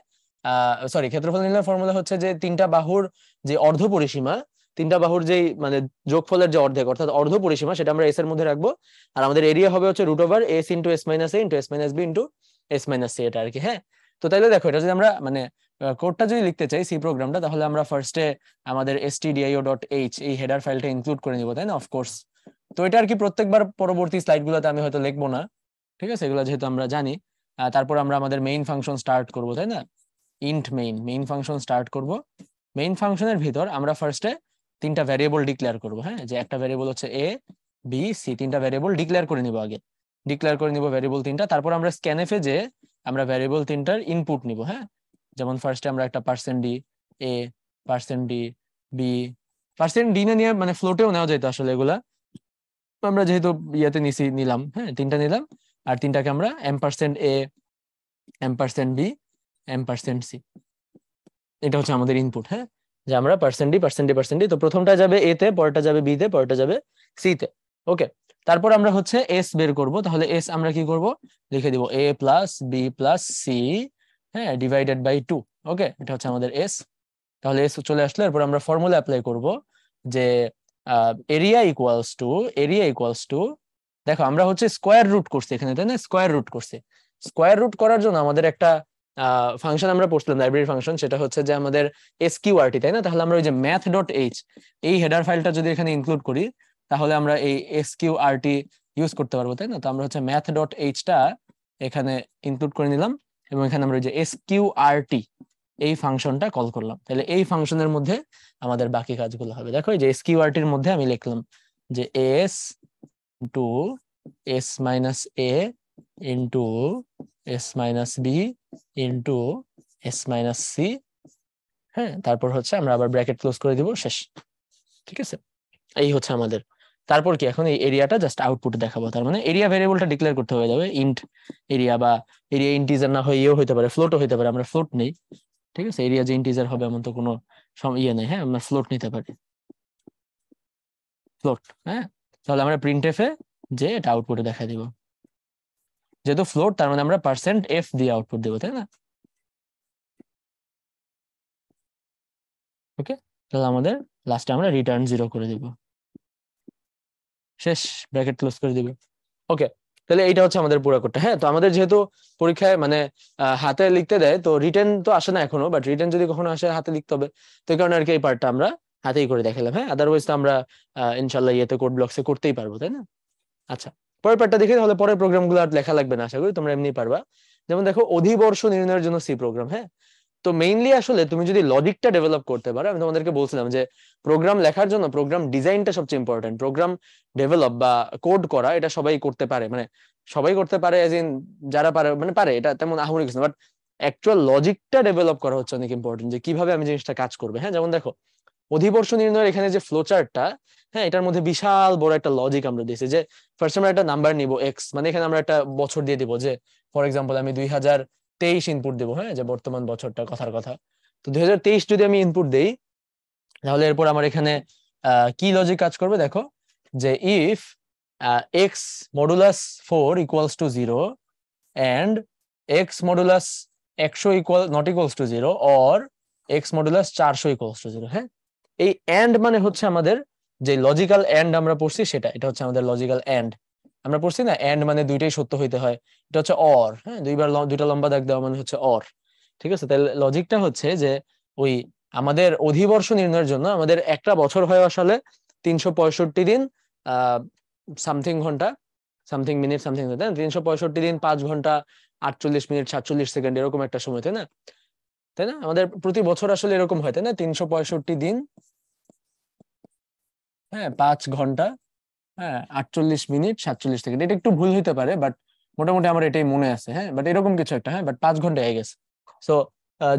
ক্ষেত্রফল নির্ণয়ের ফর্মুলা হচ্ছে যে 3টা বাহুর যে অর্ধ পরিসীমা, 3টা বাহুর যেই মানে যোগফলের যে অর্ধেক, অর্থাৎ অর্ধ পরিসীমা, সেটা আমরা এস এর মধ্যে রাখবো। আর আমাদের এরিয়া হবে হচ্ছে root over S into S minus A into S minus B into S minus C, এটা আর কি। হ্যাঁ, তো তাইলে দেখো এটা যদি আমরা মানে কোডটা যদি লিখতে চাই, সি প্রোগ্রামটা, তাহলে আমরা ফার্স্টে আমাদের stdio.h এই হেডার ফাইলটা ইনক্লুড করে নিব, তাই না? অফকোর্স। তো এটা আর কি প্রত্যেকবার পরবর্তী স্লাইড গুলোতে আমি হয়তো লিখবো না, ঠিক আছে, এগুলো যেহেতু আমরা জানি। তারপর আমরা আমাদের মেইন ফাংশন স্টার্ট করব, তাই না? ইন্ট মেইন ফাংশন স্টার্ট করব। মেইন ফাংশনের ভিতর আমরা ফার্স্টে 3টা ভ্যারিয়েবল ডিক্লেয়ার করব। হ্যাঁ, যে একটা ভ্যারিয়েবল হচ্ছে এ, বি, সি, তিনটা ভ্যারিয়েবল ডিক্লেয়ার করে নিব আগে। ডিক্লেয়ার করে নিব ভ্যারিয়েবল তিনটা, তারপর আমরা স্ক্যানএফে যে আমরা ভ্যারিয়েবল তিনটার ইনপুট নিব। হ্যাঁ, যেমন ফার্স্টে আমরা একটা %d a, %d b, %d না নিয়ে মানে ফ্লোটেও নেওয়া যেত আসলে এগুলা, আমরা যেহেতু ইয়েতে নিলাম, হ্যাঁ তিনটা নিলাম, আর তিনটাকে আমরা m%a, m%b, m%c, এটা হচ্ছে আমাদের ইনপুট। হ্যাঁ, যে আমরা %d, তো প্রথমটা যাবে a তে, পরেরটা যাবে b তে, পরেরটা যাবে c তে। ওকে, তারপর আমরা হচ্ছে s বের করব। তাহলে s আমরা কি করব, লিখে দিব a + b + c, হ্যাঁ, ডিভাইডেড বাই 2। ওকে, এটা হচ্ছে আমাদের s। তাহলে s চলে আসলো, এরপর আমরা ফর্মুলা অ্যাপ্লাই করব যে এরিয়া ইকুয়ালস টু, দেখো আমরা হচ্ছে স্কোয়ার রুট করছি এখানে, তাই না? স্কোয়ার রুট করছি। স্কোয়ার রুট করার জন্য আমাদের একটা ফাংশন আমরা পড়ছিলাম, লাইব্রেরি ফাংশন, সেটা হচ্ছে যে আমাদের এসকিউআরটি, তাই না? তাহলে আমরা ওই যে math.h এই হেডার ফাইলটা যদি এখানে ইনক্লুড করি, তাহলে আমরা এই এসকিউআরটি ইউজ করতে পারবো, তাই না? তো আমরা হচ্ছে math.h টা এখানে ইনক্লুড করে নিলাম, এবং এখানে আমরা ওই যে এসকিউআরটি এই ফাংশনটা কল করলাম। তাহলে এই ফাংশনের মধ্যে আমাদের বাকি কাজগুলো হবে। দেখো এই যে এসকিউআরটির মধ্যে আমি লিখলাম যে s into s minus a into s minus b into s minus c, হ্যাঁ, তারপর হচ্ছে আমরা আবার ব্র্যাকেট ক্লোজ করে দিব, শেষ। ঠিক আছে, এই হচ্ছে আমাদের। তারপর কি, এখন এই এরিয়াটা জাস্ট আউটপুট দেখাবো। তার মানে এরিয়া ভেরিয়েবলটা ডিক্লেয়ার করতে হয়ে যাবে, ইন্ট এরিয়া, বা এরিয়া ইন্টিজার না হয়ে ইয়েও হতে পারে, ফ্লোটও হতে পারে, আমরা ফ্লোট নেই। ঠিক আছে, এরিয়া যে ইন্টিজার হবে এমন তো কোনো ইয়ে নেই। হ্যাঁ, আমরা ফ্লোট নিতে পারি, ফ্লোট। হ্যাঁ, তাহলে আমরা প্রিন্টএফে যে এটা আউটপুটে দেখা দিব, যেহেতু ফ্লোট তার মানে আমরা %f দিয়ে আউটপুট দেবো, তাই না? ওকে, তাহলে আমাদের লাস্টে আমরা রিটার্ন 0 করে দিব, শেষ, ব্র্যাকেট ক্লোজ করে দিব। ওকে, তাহলে এইটা হচ্ছে আমাদের পুরো কোডটা। হ্যাঁ, তো আমাদের যেহেতু পরীক্ষায় মানে হাতে লিখতে দেয়, তো রিটেন তো আসে না এখনো, বাট রিটেন যদি কখনো আসে হাতে লিখতে হবে, তো এই কারণে আর কি এই পার্টটা আমরা হাতেই করে দেখালাম। হ্যাঁ, আদারওয়াইজ তো আমরা ইনশাল্লাহ ইয়েতে কোড ব্লকসে করতেই পারবো, তাই না? আচ্ছা, পরের পার্টটা দেখে, তাহলে পরের প্রোগ্রামগুলো আর লেখা লাগবে না, আশা করি তোমরা এমনি পারবা। যেমন দেখো, অধিবর্ষ নির্ণয়ের জন্য সি প্রোগ্রাম। হ্যাঁ, তো মেইনলি আসলে তুমি যদি লজিকটা ডেভেলপ করতে পারো, আমি তোমাদেরকে বলছিলাম যে প্রোগ্রাম লেখার জন্য প্রোগ্রাম ডিজাইনটা সবচেয়ে ইম্পর্টেন্ট। প্রোগ্রাম ডেভেলপ বা কোড করা এটা সবাই করতে পারে, মানে সবাই করতে পারে, এজ ইন যারা পারে মানে পারে, এটা তেমন আহামরি কিছু না, বাট অ্যাকচুয়াল লজিকটা ডেভেলপ করা হচ্ছে অনেক ইম্পর্টেন্ট, যে কিভাবে আমি জিনিসটা কাজ করবে। হ্যাঁ, যেমন দেখো, অধিবর্ষ নির্ণয়ের এখানে যে ফ্লোচার্টটা, হ্যাঁ, এটার মধ্যে বিশাল বড় একটা লজিক আমরা দিয়েছি, যে ফার্স্ট আমরা একটা নাম্বার নিব এক্স, মানে এখানে আমরা একটা বছর দিয়ে দিব, যে ফর এক্সাম্পল আমি 2023 ইনপুট দিব, হ্যাঁ, যে বর্তমান বছরটা কথার কথা। তো 2023 যদি আমি ইনপুট দেই, তাহলে এরপর আমার এখানে কি লজিক কাজ করবে দেখো, যে if x modulus 4 equals to 0 and x modulus 100 equal not equals to 0 or x modulus 400 equals to 0। হ্যাঁ, এই এন্ড মানে হচ্ছে আমাদের যে লজিক্যাল এন্ড আমরা পড়ছি সেটা, এটা হচ্ছে আমাদের লজিক্যাল এন্ড। আমরা পড়ছি না, এন্ড মানে দুইটাই সত্য হইতে হয়, এটা হচ্ছে অর। হ্যাঁ, দুইটা লম্বা দাগ দেওয়া মানে হচ্ছে অর। ঠিক আছে, তাহলে লজিকটা হচ্ছে যে ওই আমাদের অধিবর্ষ নির্ণয়ের জন্য আমাদের একটা বছর হয় আসলে 365 দিন, সামথিং ঘন্টা, সামথিং মিনিট, সামথিং, তাই না? 365 দিন 5 ঘন্টা 48 মিনিট 47 সেকেন্ড, এরকম একটা সময়, তাই না? তাই না, আমাদের প্রতি বছর আসলে এরকম হয়, তাই না? 365 দিন, হ্যাঁ, 5 ঘন্টা, হ্যাঁ, 48 মিনিট 47 সেকেন্ড। এটা একটু ভুল হইতে পারে, বাট মোটামুটি আমার এটাই মনে আছে। হ্যাঁ, বাট এরকম কিছু একটা, হ্যাঁ, বাট 5 ঘন্টা হয়ে গেছে। সো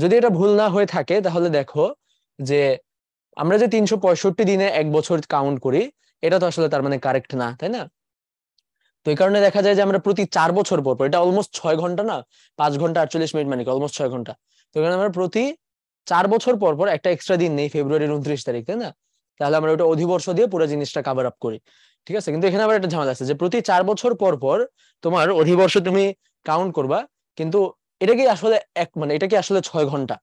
যদি এটা ভুল না হয়ে থাকে, তাহলে দেখো যে আমরা যে 365 দিনে এক বছর কাউন্ট করি, এটা তো আসলে তার মানে কারেক্ট না, তাই না? তো এই কারণে দেখা যায় যে আমরা প্রতি 4 বছর পর পর, এটা অলমোস্ট 6 ঘন্টা না, 5 ঘন্টা 48 মিনিট মানে অলমোস্ট 6 ঘন্টা। তো এখানে আমরা প্রতি 4 বছর পর পর একটা এক্সট্রা দিন নেই, ফেব্রুয়ারির 29 তারিখ, তাই না? তাহলে আমরা ওটা অধিবর্ষ দিয়ে পুরো জিনিসটা কভার আপ করি। ঠিক আছে, কিন্তু এখানে আবার একটা ঝামেলা আছে, যে প্রতি 4 বছর পর পর তোমার অধিবর্ষ তুমি কাউন্ট করবা, কিন্তু এটা কি আসলে মানে এটা কি আসলে 6 ঘন্টা?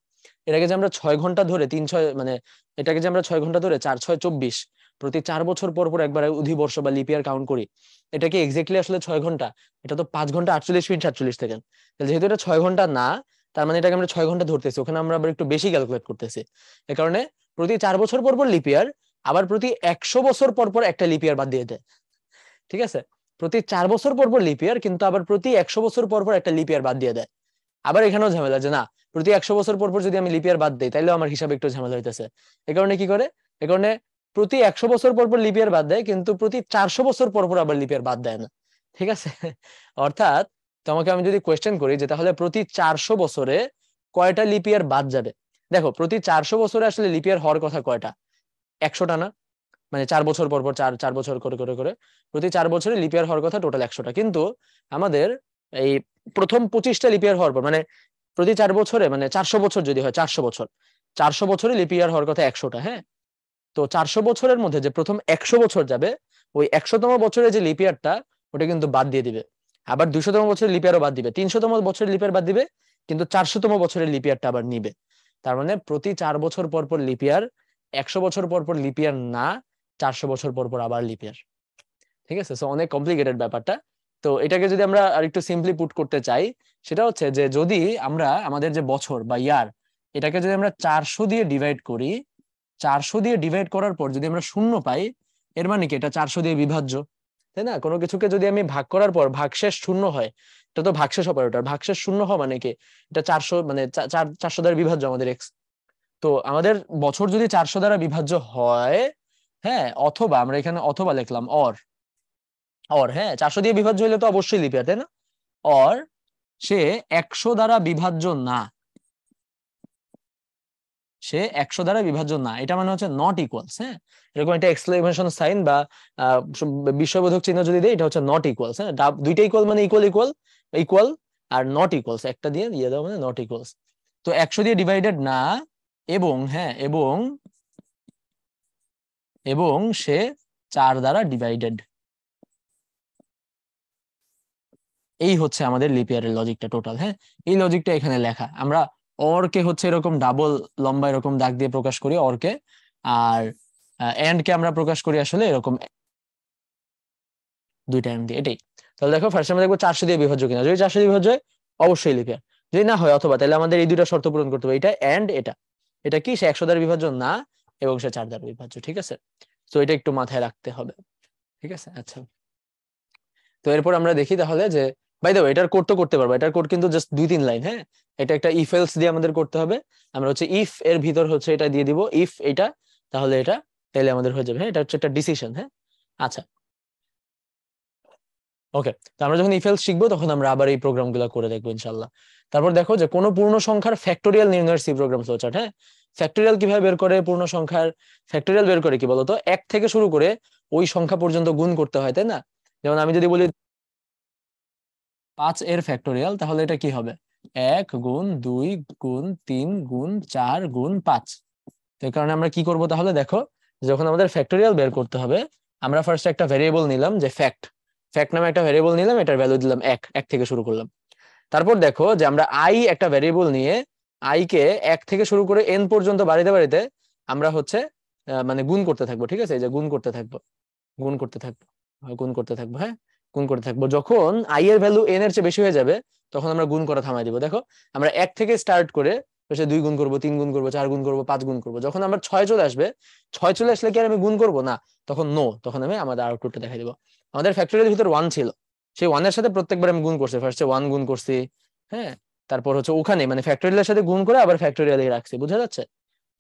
এটাকে যে আমরা 6 ঘন্টা ধরে 3 6 মানে এটাকে যে আমরা 6 ঘন্টা ধরে 4 6 24 প্রতি 4 বছর পর পর একবার অধিবর্ষ বা লিপ ইয়ার কাউন্ট করি, এটা কি এক্স্যাক্টলি আসলে 6 ঘন্টা? এটা তো 5 ঘন্টা 48 মিনিট 47 সেকেন্ড। তাহলে যেহেতু এটা 6 ঘন্টা না, তার মানে এটাকে আমরা 6 ঘন্টা ধরতেছি, ওখানে আমরা আবার একটু বেশি ক্যালকুলেট করতেছি। এ কারণে প্রতি 4 বছর পর পর লিপ ইয়ার, আবার প্রতি 100 বছর পর পর একটা লিপ ইয়ার বাদ দিয়ে দেয়। ঠিক আছে, প্রতি 4 বছর পর পর লিপ ইয়ার, কিন্তু আবার প্রতি 100 বছর পর পর একটা লিপ ইয়ার বাদ দিয়ে দেয়। আবার এখানেও ঝামেলা, যে না, প্রতি 100 বছর পর পর যদি আমি লিপ ইয়ার বাদ দিই, তাহলেও আমার হিসাবে একটু ঝামেলা হইতেছে। এ কারণে কি করে, এ কারণে প্রতি 100 বছর পর পর লিপ ইয়ার বাদ দেয়, কিন্তু প্রতি 400 বছর পর পর আবার লিপ ইয়ার বাদ দেয় না। ঠিক আছে? অর্থাৎ তোমাকে আমি যদি কোয়েশ্চেন করি যে তাহলে প্রতি 400 বছরে কয়টা লিপ ইয়ার বাদ যাবে, দেখো প্রতি 400 বছরে আসলে লিপ ইয়ার হওয়ার কথা কয়টা, 100টা না? মানে 4 বছর পর পর 4 বছর করে করে করে প্রতি 4 বছরে লিপ ইয়ার হওয়ার কথা টোটাল 100টা, কিন্তু আমাদের এই প্রথম 25টা লিপ ইয়ার হওয়ার পর, মানে প্রতি 4 বছরে মানে 400 বছর যদি হয়, 400 বছরে লিপ ইয়ার হওয়ার কথা 100টা। হ্যাঁ, তো 400 বছরের মধ্যে যে প্রথম 100 বছর যাবে, ওই 100তম বছরে যে লিপ ইয়ারটা ওটা কিন্তু বাদ দিয়ে দিবে। আবার 200তম বছরের লিপ ইয়ারও বাদ দিবে, 300তম বছরের লিপ ইয়ার বাদ দিবে, কিন্তু 400তম বছরের লিপ ইয়ারটা আবার নিবে। তার মানে প্রতি 4 বছর পর পর লিপ ইয়ার, 100 বছর পর পর লিপ ইয়ার না, 400 বছর পর পর আবার লিপ ইয়ার। ঠিক আছে? সো অনেক কমপ্লিকেটেড ব্যাপারটা। তো এটাকে যদি আমরা আরেকটু সিম্পলি পুট করতে চাই, সেটা হচ্ছে যে যদি আমরা আমাদের যে বছর বা ইয়ার, এটাকে যদি আমরা 400 দিয়ে ডিভাইড করি, 400 দিয়ে ডিভাইড করার পর যদি আমরা শূন্য পাই, এর মানে কি এটা 400 দিয়ে বিভাজ্য, তাই না? কোনো কিছুকে যদি আমি ভাগ করার পর ভাগশেষ শূন্য হয়, এটা তো ভাগশেষ অপারেটর, ভাগশেষ শূন্য হয় মানে কি এটা 400, মানে 400 দ্বারা বিভাজ্য আমাদের এক্স। তো আমাদের বছর যদি 400 দ্বারা বিভাজ্য হয়, হ্যাঁ, অথবা আমরা এখানে অথবা লিখলাম অর, হ্যাঁ 400 দিয়ে বিভাজ্য হলে তো অবশ্যই লিপ ইয়ার, তাই না? অর সে 100 দ্বারা বিভাজ্য না, সে 100 দ্বারা বিভাজ্য না, এটা মানে হচ্ছে নট ইকুয়ালস। হ্যাঁ, এরকম একটা এক্সক্লেমেশন সাইন বা বিস্ময়বোধক চিহ্ন যদি দেয়, এটা হচ্ছে নট ইকুয়ালস। হ্যাঁ, দুইটা ইকুয়াল মানে equal equal equal, are not equals একটা দিয়ে দাও মানে নট ইকুয়ালস। তো 100 দিয়ে ডিভাইডেড না, এবং হ্যাঁ এবং সে 4 দ্বারা ডিভাইডেড। এই হচ্ছে আমাদের লিপ ইয়ারের লজিকটা টোটাল। হ্যাঁ, এই লজিকটা এখানে লেখা। আমরা অর কে হচ্ছে এরকম ডাবল লম্বা এরকম দাগ দিয়ে প্রকাশ করি অর কে, আর এন্ড কে আমরা প্রকাশ করি আসলে এরকম দুইটা এন্ড দিয়ে। এটাই। তাহলে দেখো ফার্স্ট আমরা দেখবো 400 দিয়ে বিভাজ্য কিনা, যদি 400 দিয়ে বিভাজ্য হয় অবশ্যই লিপ ইয়ার, যদি না হয় অথবা, তাহলে আমাদের এই দুইটা শর্ত পূরণ করতে হবে, এটা এন্ড এটা। এটা কি, সে 100 দ্বারা বিভাজ্য না এবং সে 4 দ্বারা বিভাজ্য। ঠিক আছে? তো এটা একটু মাথায় রাখতে হবে। ঠিক আছে? আচ্ছা, তো এরপর আমরা দেখি তাহলে যে, বাই দ্য ওয়ে এটার কোড তো করতে পারবো, এটার কোড কিন্তু জাস্ট 2-3 লাইন। হ্যাঁ, এটা একটা ইফ এলস দিয়ে আমাদের করতে হবে। আমরা হচ্ছে ইফ এর ভিতর হচ্ছে এটা দিয়ে দিব, ইফ এটা, তাহলে এটা, তাহলে আমাদের হয়ে যাবে। হ্যাঁ, এটা হচ্ছে একটা ডিসিশন। হ্যাঁ, আচ্ছা, ওকে। তো আমরা যখন ইফ এলস শিখবো তখন আমরা আবার এই প্রোগ্রামগুলো করে দেখবো ইনশাল্লাহ। তারপর দেখো যে কোনো পূর্ণ সংখ্যার ফ্যাক্টোরিয়াল নির্ণয়ের সি প্রোগ্রাম ফ্লোচার্ট। হ্যাঁ, ফ্যাক্টোরিয়াল কিভাবে বের করে, পূর্ণ সংখ্যার ফ্যাক্টোরিয়াল বের করে কি বলতো, 1 থেকে শুরু করে ওই সংখ্যা পর্যন্ত গুণ করতে হয়, তাই না? যেমন আমি যদি বলি 5 এর ফ্যাক্টোরিয়াল, তাহলে এটা কি হবে, 1 গুণ 2 গুণ 3 গুণ 4 গুণ 5। তো এই কারণে আমরা কি করব তাহলে, দেখো যখন আমাদের ফ্যাক্টোরিয়াল বের করতে হবে, আমরা ফার্স্ট একটা ভেরিয়েবল নিলাম যে ফ্যাক্ট, নামে একটা ভেরিয়েবল নিলাম, এটার ভ্যালু দিলাম 1 থেকে শুরু করলাম। তারপর দেখো যে আমরা আই একটা ভেরিয়েবল নিয়ে আই কে 1 থেকে শুরু করে এন পর্যন্ত বাড়িতে বাড়িতে আমরা হচ্ছে মানে গুণ করতে থাকবো। ঠিক আছে? এই যে গুণ করতে থাকবো, গুণ করতে থাকবো, গুণ করতে থাকবো। হ্যাঁ, গুণ করতে থাকবো। যখন আই এর ভ্যালু এন এর চেয়ে বেশি হয়ে যাবে, তখন আমরা গুণ করা থামাই দিব। দেখো আমরা 1 থেকে স্টার্ট করে 2 গুণ করবো, 3 গুণ করবো, 4 গুণ করবো, 5 গুণ করবো। যখন আমার 6 চলে আসবে, 6 চলে আসলে কি আর আমি গুণ করবো না? তখন নো, তখন আমি আমাদের আউটপুটটা দেখাই দিব। আমাদের ফ্যাক্টরিয়াল ভিতর 1 ছিল, সেই 1 এর সাথে প্রত্যেকবার আমি গুণ করছি, ফার্স্টে 1 গুণ করছি। হ্যাঁ, তারপর হচ্ছে ওখানে মানে ফ্যাক্টরিয়ালের সাথে গুণ করে আবার ফ্যাক্টরিয়ালে রাখছি, বুঝা যাচ্ছে?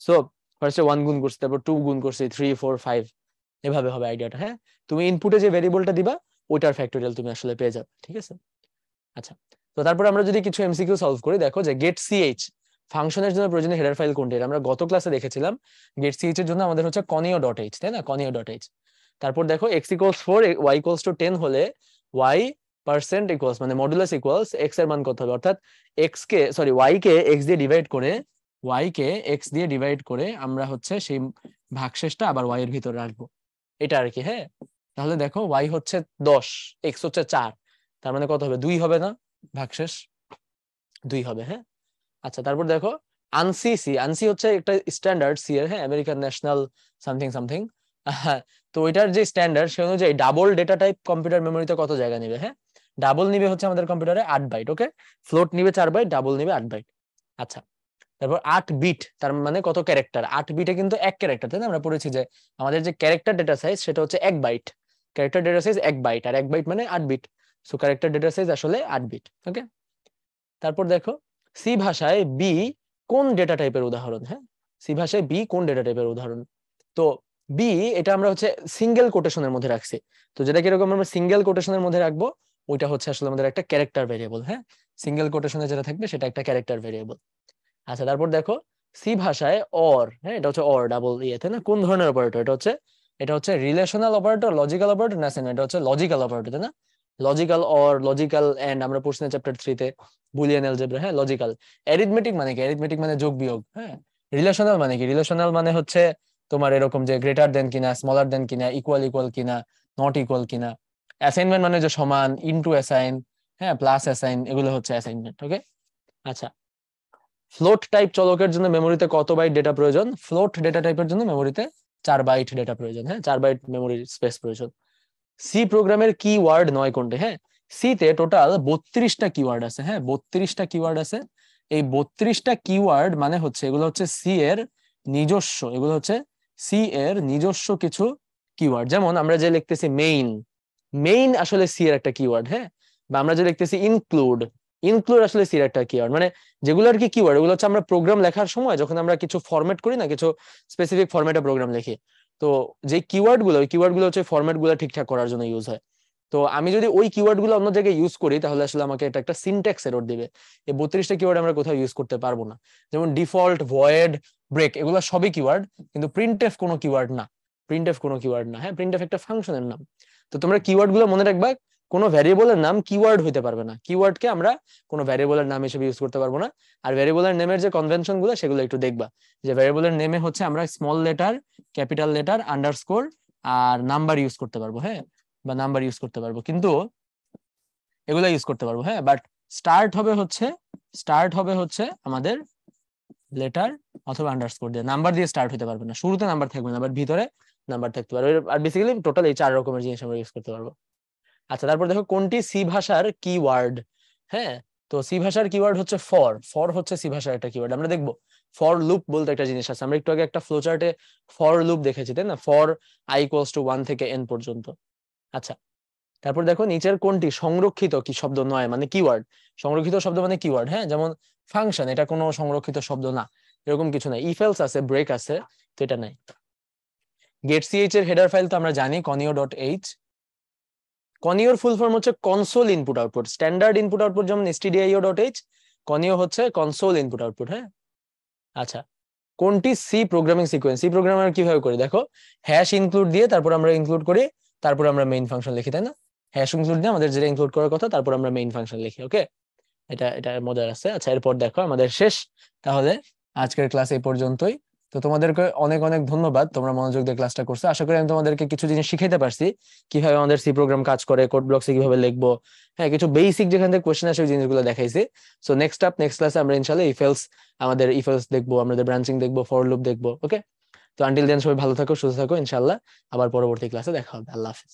সো ফার্স্টে 1 গুণ করছি, তারপর 2 গুণ করছি, 3 4 5, এভাবে হবে আইডিয়াটা। হ্যাঁ, তুমি ইনপুটে যে ভেরিয়েবলটা দিবা ওইটার ফ্যাক্টোরিয়াল তুমি আসলে পেয়ে যাবে। ঠিক আছে? আচ্ছা, তো তারপর আমরা যদি কিছু এমসিকিউ সলভ করি, দেখো যে গেট সিএইচ ফাংশনের জন্য প্রয়োজনীয় হেডার ফাইল কোনটি, আমরা গত ক্লাসে দেখেছিলাম গেট সিএইচ এর জন্য আমাদের হচ্ছে কনিও ডট এইচ, তাই না? Conio dot h. তারপর দেখো x equals 4 y equals to 10 হলে ওয়াই পার্সেন্ট ইকুয়ালস মানে মডুলাস ইকুয়ালস এক্স এর মান কত হবে, অর্থাৎ এক্স কে সরি ওয়াই কে এক্স দিয়ে ডিভাইড করে, আমরা হচ্ছে সেই ভাগশেষটা আবার ওয়াই এর ভিতরে রাখবো, এটা আর কি। হ্যাঁ, তাহলে দেখো ওয়াই হচ্ছে 10, এক্স হচ্ছে 4, তার মানে কত হবে, 2 হবে না? ভাগশেষ 2 হবে। হ্যাঁ, আচ্ছা, তারপর দেখো আনসি হচ্ছে একটা স্ট্যান্ডার্ড সি এর, হ্যাঁ, আমেরিকান ন্যাশনাল সামথিং সামথিং। তো ওইটার যে স্ট্যান্ডার্ড সে অনুযায়ী ডাবল ডেটা টাইপ কম্পিউটার মেমোরিতে কত জায়গা নেবে? হ্যাঁ, ডাবল নিবে হচ্ছে আমাদের কম্পিউটারে 8 বাইট। ওকে, ফ্লোট নিবে 4 বাইট, ডাবল নিবে 8 বাইট। আচ্ছা, তারপর 8 বিট, তার মানে কত ক্যারেক্টার? 8 বিটে কিন্তু 1 ক্যারেক্টার, তাই না? আমরা পড়েছি যে আমাদের যে ক্যারেক্টার ডেটা সাইজ সেটা হচ্ছে 1 byte, character data size 1 byte, আর 1 বাইট মানে 8 bit. So character data size আসলে 8 বিট। ওকে, তারপর দেখো সি ভাষায় বি কোন ডেটা টাইপের উদাহরণ? হ্যাঁ, সি ভাষায় বি কোন ডেটা টাইপের উদাহরণ? তো বি এটা আমরা হচ্ছে সিঙ্গেল কোটেশনের মধ্যে রাখছি। তো যেটা কিরকম আমরা সিঙ্গেল কোটেশনের মধ্যে রাখবো, ওইটা হচ্ছে আসলে আমাদের একটা ক্যারেক্টার ভেরিয়েবল। হ্যাঁ, সিঙ্গেল কোটেশনে যেটা থাকবে সেটা একটা ক্যারেক্টার ভেরিয়েবল। আচ্ছা, তারপর দেখো সি ভাষায় অর, হ্যাঁ এটা হচ্ছে অর ডাবল ইয়েতে না, কোন ধরনের অপারেটর এটা হচ্ছে রিলেশনাল অপারেটর, লজিক্যাল অপারেটর না, এটা হচ্ছে লজিক্যাল অপারেটর, তাই না? লজিক্যাল অর, লজিক্যাল এন্ড আমরা পড়ছি চ্যাপ্টার 3 তে বুলিয়ান অ্যালজেব্রা। হ্যাঁ, লজিক্যাল। অ্যারিথমেটিক মানে কি? অ্যারিথমেটিক মানে যোগ বিয়োগ। হ্যাঁ, রিলেশনাল মানে কি? রিলেশনাল মানে হচ্ছে তোমার এরকম যে গ্রেটার দেন কিনা, স্মলার দেন কিনা, ইকুয়াল ইকুয়াল কিনা, নট ইকুয়াল কিনা। অ্যাসাইনমেন্ট মানে যে সমান, ইনটু অ্যাসাইন, হ্যাঁ প্লাস অ্যাসাইন, এগুলো হচ্ছে অ্যাসাইনমেন্ট। ওকে, আচ্ছা। ফ্লোট টাইপ চলকের জন্য মেমোরিতে কত বাইট ডেটা প্রয়োজন? ফ্লোট ডেটা টাইপের জন্য মেমোরিতে 4 বাইট ডেটা প্রয়োজন। হ্যাঁ, 4 বাইট মেমোরি স্পেস প্রয়োজন। সি প্রোগ্রামের কি ওয়ার্ড 9 কোনটি? হ্যাঁ, সি তে টোটাল 32টা কিওয়ার্ড আছে। হ্যাঁ, 32টা কিওয়ার্ড আছে। এই 32টা কিওয়ার্ড মানে হচ্ছে এগুলো হচ্ছে সি এর নিজস্ব, এগুলো হচ্ছে সি এর নিজস্ব কিছু কিওয়ার্ড। যেমন আমরা যে লিখতেছি মেইন, মেইন আসলে সি এর একটা কিওয়ার্ড। হ্যাঁ, বা আমরা যে লিখতেছি ইনক্লুড, ইনক্লুড আসলে সি এর একটা কিওয়ার্ড। মানে যেগুলো আর কি কিওয়ার্ড, ওগুলো হচ্ছে আমরা প্রোগ্রাম লেখার সময় যখন আমরা কিছু ফরম্যাট করি না, কিছু স্পেসিফিক ফরম্যাটে প্রোগ্রাম লিখি, তো যে কিওয়ার্ড গুলো, ওই কিওয়ার্ড গুলো হচ্ছে ফরম্যাট গুলো ঠিকঠাক করার জন্য ইউজ হয়। তো আমি যদি ওই কিওয়ার্ড গুলো অন্য জায়গায় ইউজ করি, তাহলে আসলে আমাকে এটা একটা সিনট্যাক্স এরর দিবে। এই 32টা কিওয়ার্ড আমরা কোথাও ইউজ করতে পারবো না। যেমন ডিফল্ট, ভয়েড, ব্রেক, এগুলো সবই কিওয়ার্ড, কিন্তু প্রিন্টএফ কোনো কিওয়ার্ড না। প্রিন্টএফ কোনো কিওয়ার্ড না। হ্যাঁ, প্রিন্টএফ একটা ফাংশনের নাম। তো তোমরা কিওয়ার্ড গুলো মনে রাখবা, কোনো ভ্যারিয়েবলের নাম কিওয়ার্ড হইতে পারবে না। কিওয়ার্ডকে আমরা কোনো ভ্যারিয়েবলের নাম হিসেবে ইউজ করতে পারবো না। আর ভ্যারিয়েবলের নেমের যে কনভেনশন গুলো, সেগুলো একটু দেখবা। যে ভ্যারিয়েবলের নেমে হচ্ছে আমরা small letter, capital letter, underscore আর নাম্বার ইউজ করতে পারবো। হ্যাঁ, বা নাম্বার ইউজ করতে পারবো, কিন্তু এগুলো ইউজ করতে পারবো। হ্যাঁ, বাট স্টার্ট হবে হচ্ছে আমাদের লেটার অথবা আন্ডারস্কোর দিয়ে, নাম্বার দিয়ে স্টার্ট হতে পারবে না। শুরুতে নাম্বার থাকবে না, বাট ভিতরে নাম্বার থাকতে পারবে। আর বেসিক্যালি টোটাল এই 4 রকমের জিনিস আমরা ইউজ করতে পারবো। আচ্ছা, তারপর দেখো কোনটি সি ভাষার কিওয়ার্ড? হ্যাঁ, তো সি ভাষার কিওয়ার্ড হচ্ছে ফর। ফর হচ্ছে সি ভাষার একটা কিওয়ার্ড। আমরা দেখবো ফর লুপ বলতে একটা জিনিস আছে, আমরা একটু আগে একটা ফ্লোচার্টে ফর লুপ দেখেছি, তাই না? ফর i = 1 থেকে n পর্যন্ত। আচ্ছা, তারপর দেখো নিচের কোনটি সংরক্ষিত কি শব্দ নয়, মানে কিওয়ার্ড। সংরক্ষিত শব্দ মানে কিওয়ার্ড। হ্যাঁ, যেমন ফাংশন, এটা কোনো সংরক্ষিত শব্দ না, এরকম কিছু নাই। ইফ এলস আছে, ব্রেক আছে, তো এটা নাই। গেট সিএইচ এর হেডার ফাইল তো আমরা জানি conio.h। কনিওর ফুল ফর্ম হচ্ছে console input output. Standard input output যেমন stdio.h, কনিও হচ্ছে কনসোল ইনপুট আউটপুট। হ্যাঁ, আচ্ছা। কোনটি C programming sequence? C program আমরা কিভাবে করি দেখো, হ্যাশ ইনক্লুড দিয়ে তারপর আমরা ইনক্লুড করি, তারপর আমরা মেইন ফাংশন লিখি, তাই না? হ্যাশ ইনক্লুড দিয়ে আমাদের যেটা ইনক্লুড করার কথা, তারপর আমরা মেইন ফাংশন লিখি। ওকে, এটা এটা মজার আছে। আচ্ছা, এরপর দেখো আমাদের শেষ। তাহলে আজকের ক্লাস এই পর্যন্তই। তো তোমাদেরকে অনেক অনেক ধন্যবাদ, তোমরা মনোযোগ দিয়ে ক্লাসটা করছো। আশা করি আমি তোমাদেরকে কিছু জিনিস শিখাইতে পারছি, কিভাবে আমাদের সি প্রোগ্রাম কাজ করে, কোড ব্লকসে কিভাবে লিখবো। হ্যাঁ, কিছু বেসিক যেখান থেকে কোশ্চেন আসে ওই জিনিসগুলো দেখাইছি। সো নেক্সট ক্লাসে আমরা ইনশাআল্লাহ ইফ এলস দেখবো, আমাদের ব্রাঞ্চিং দেখবো, ফর লুপ দেখবো। ওকে, তো আনটিল দেন সবাই ভালো থাকো, সুস্থ থাকো। ইনশাআল্লাহ আবার পরবর্তী ক্লাসে দেখা হবে। আল্লাহ হাফেজ।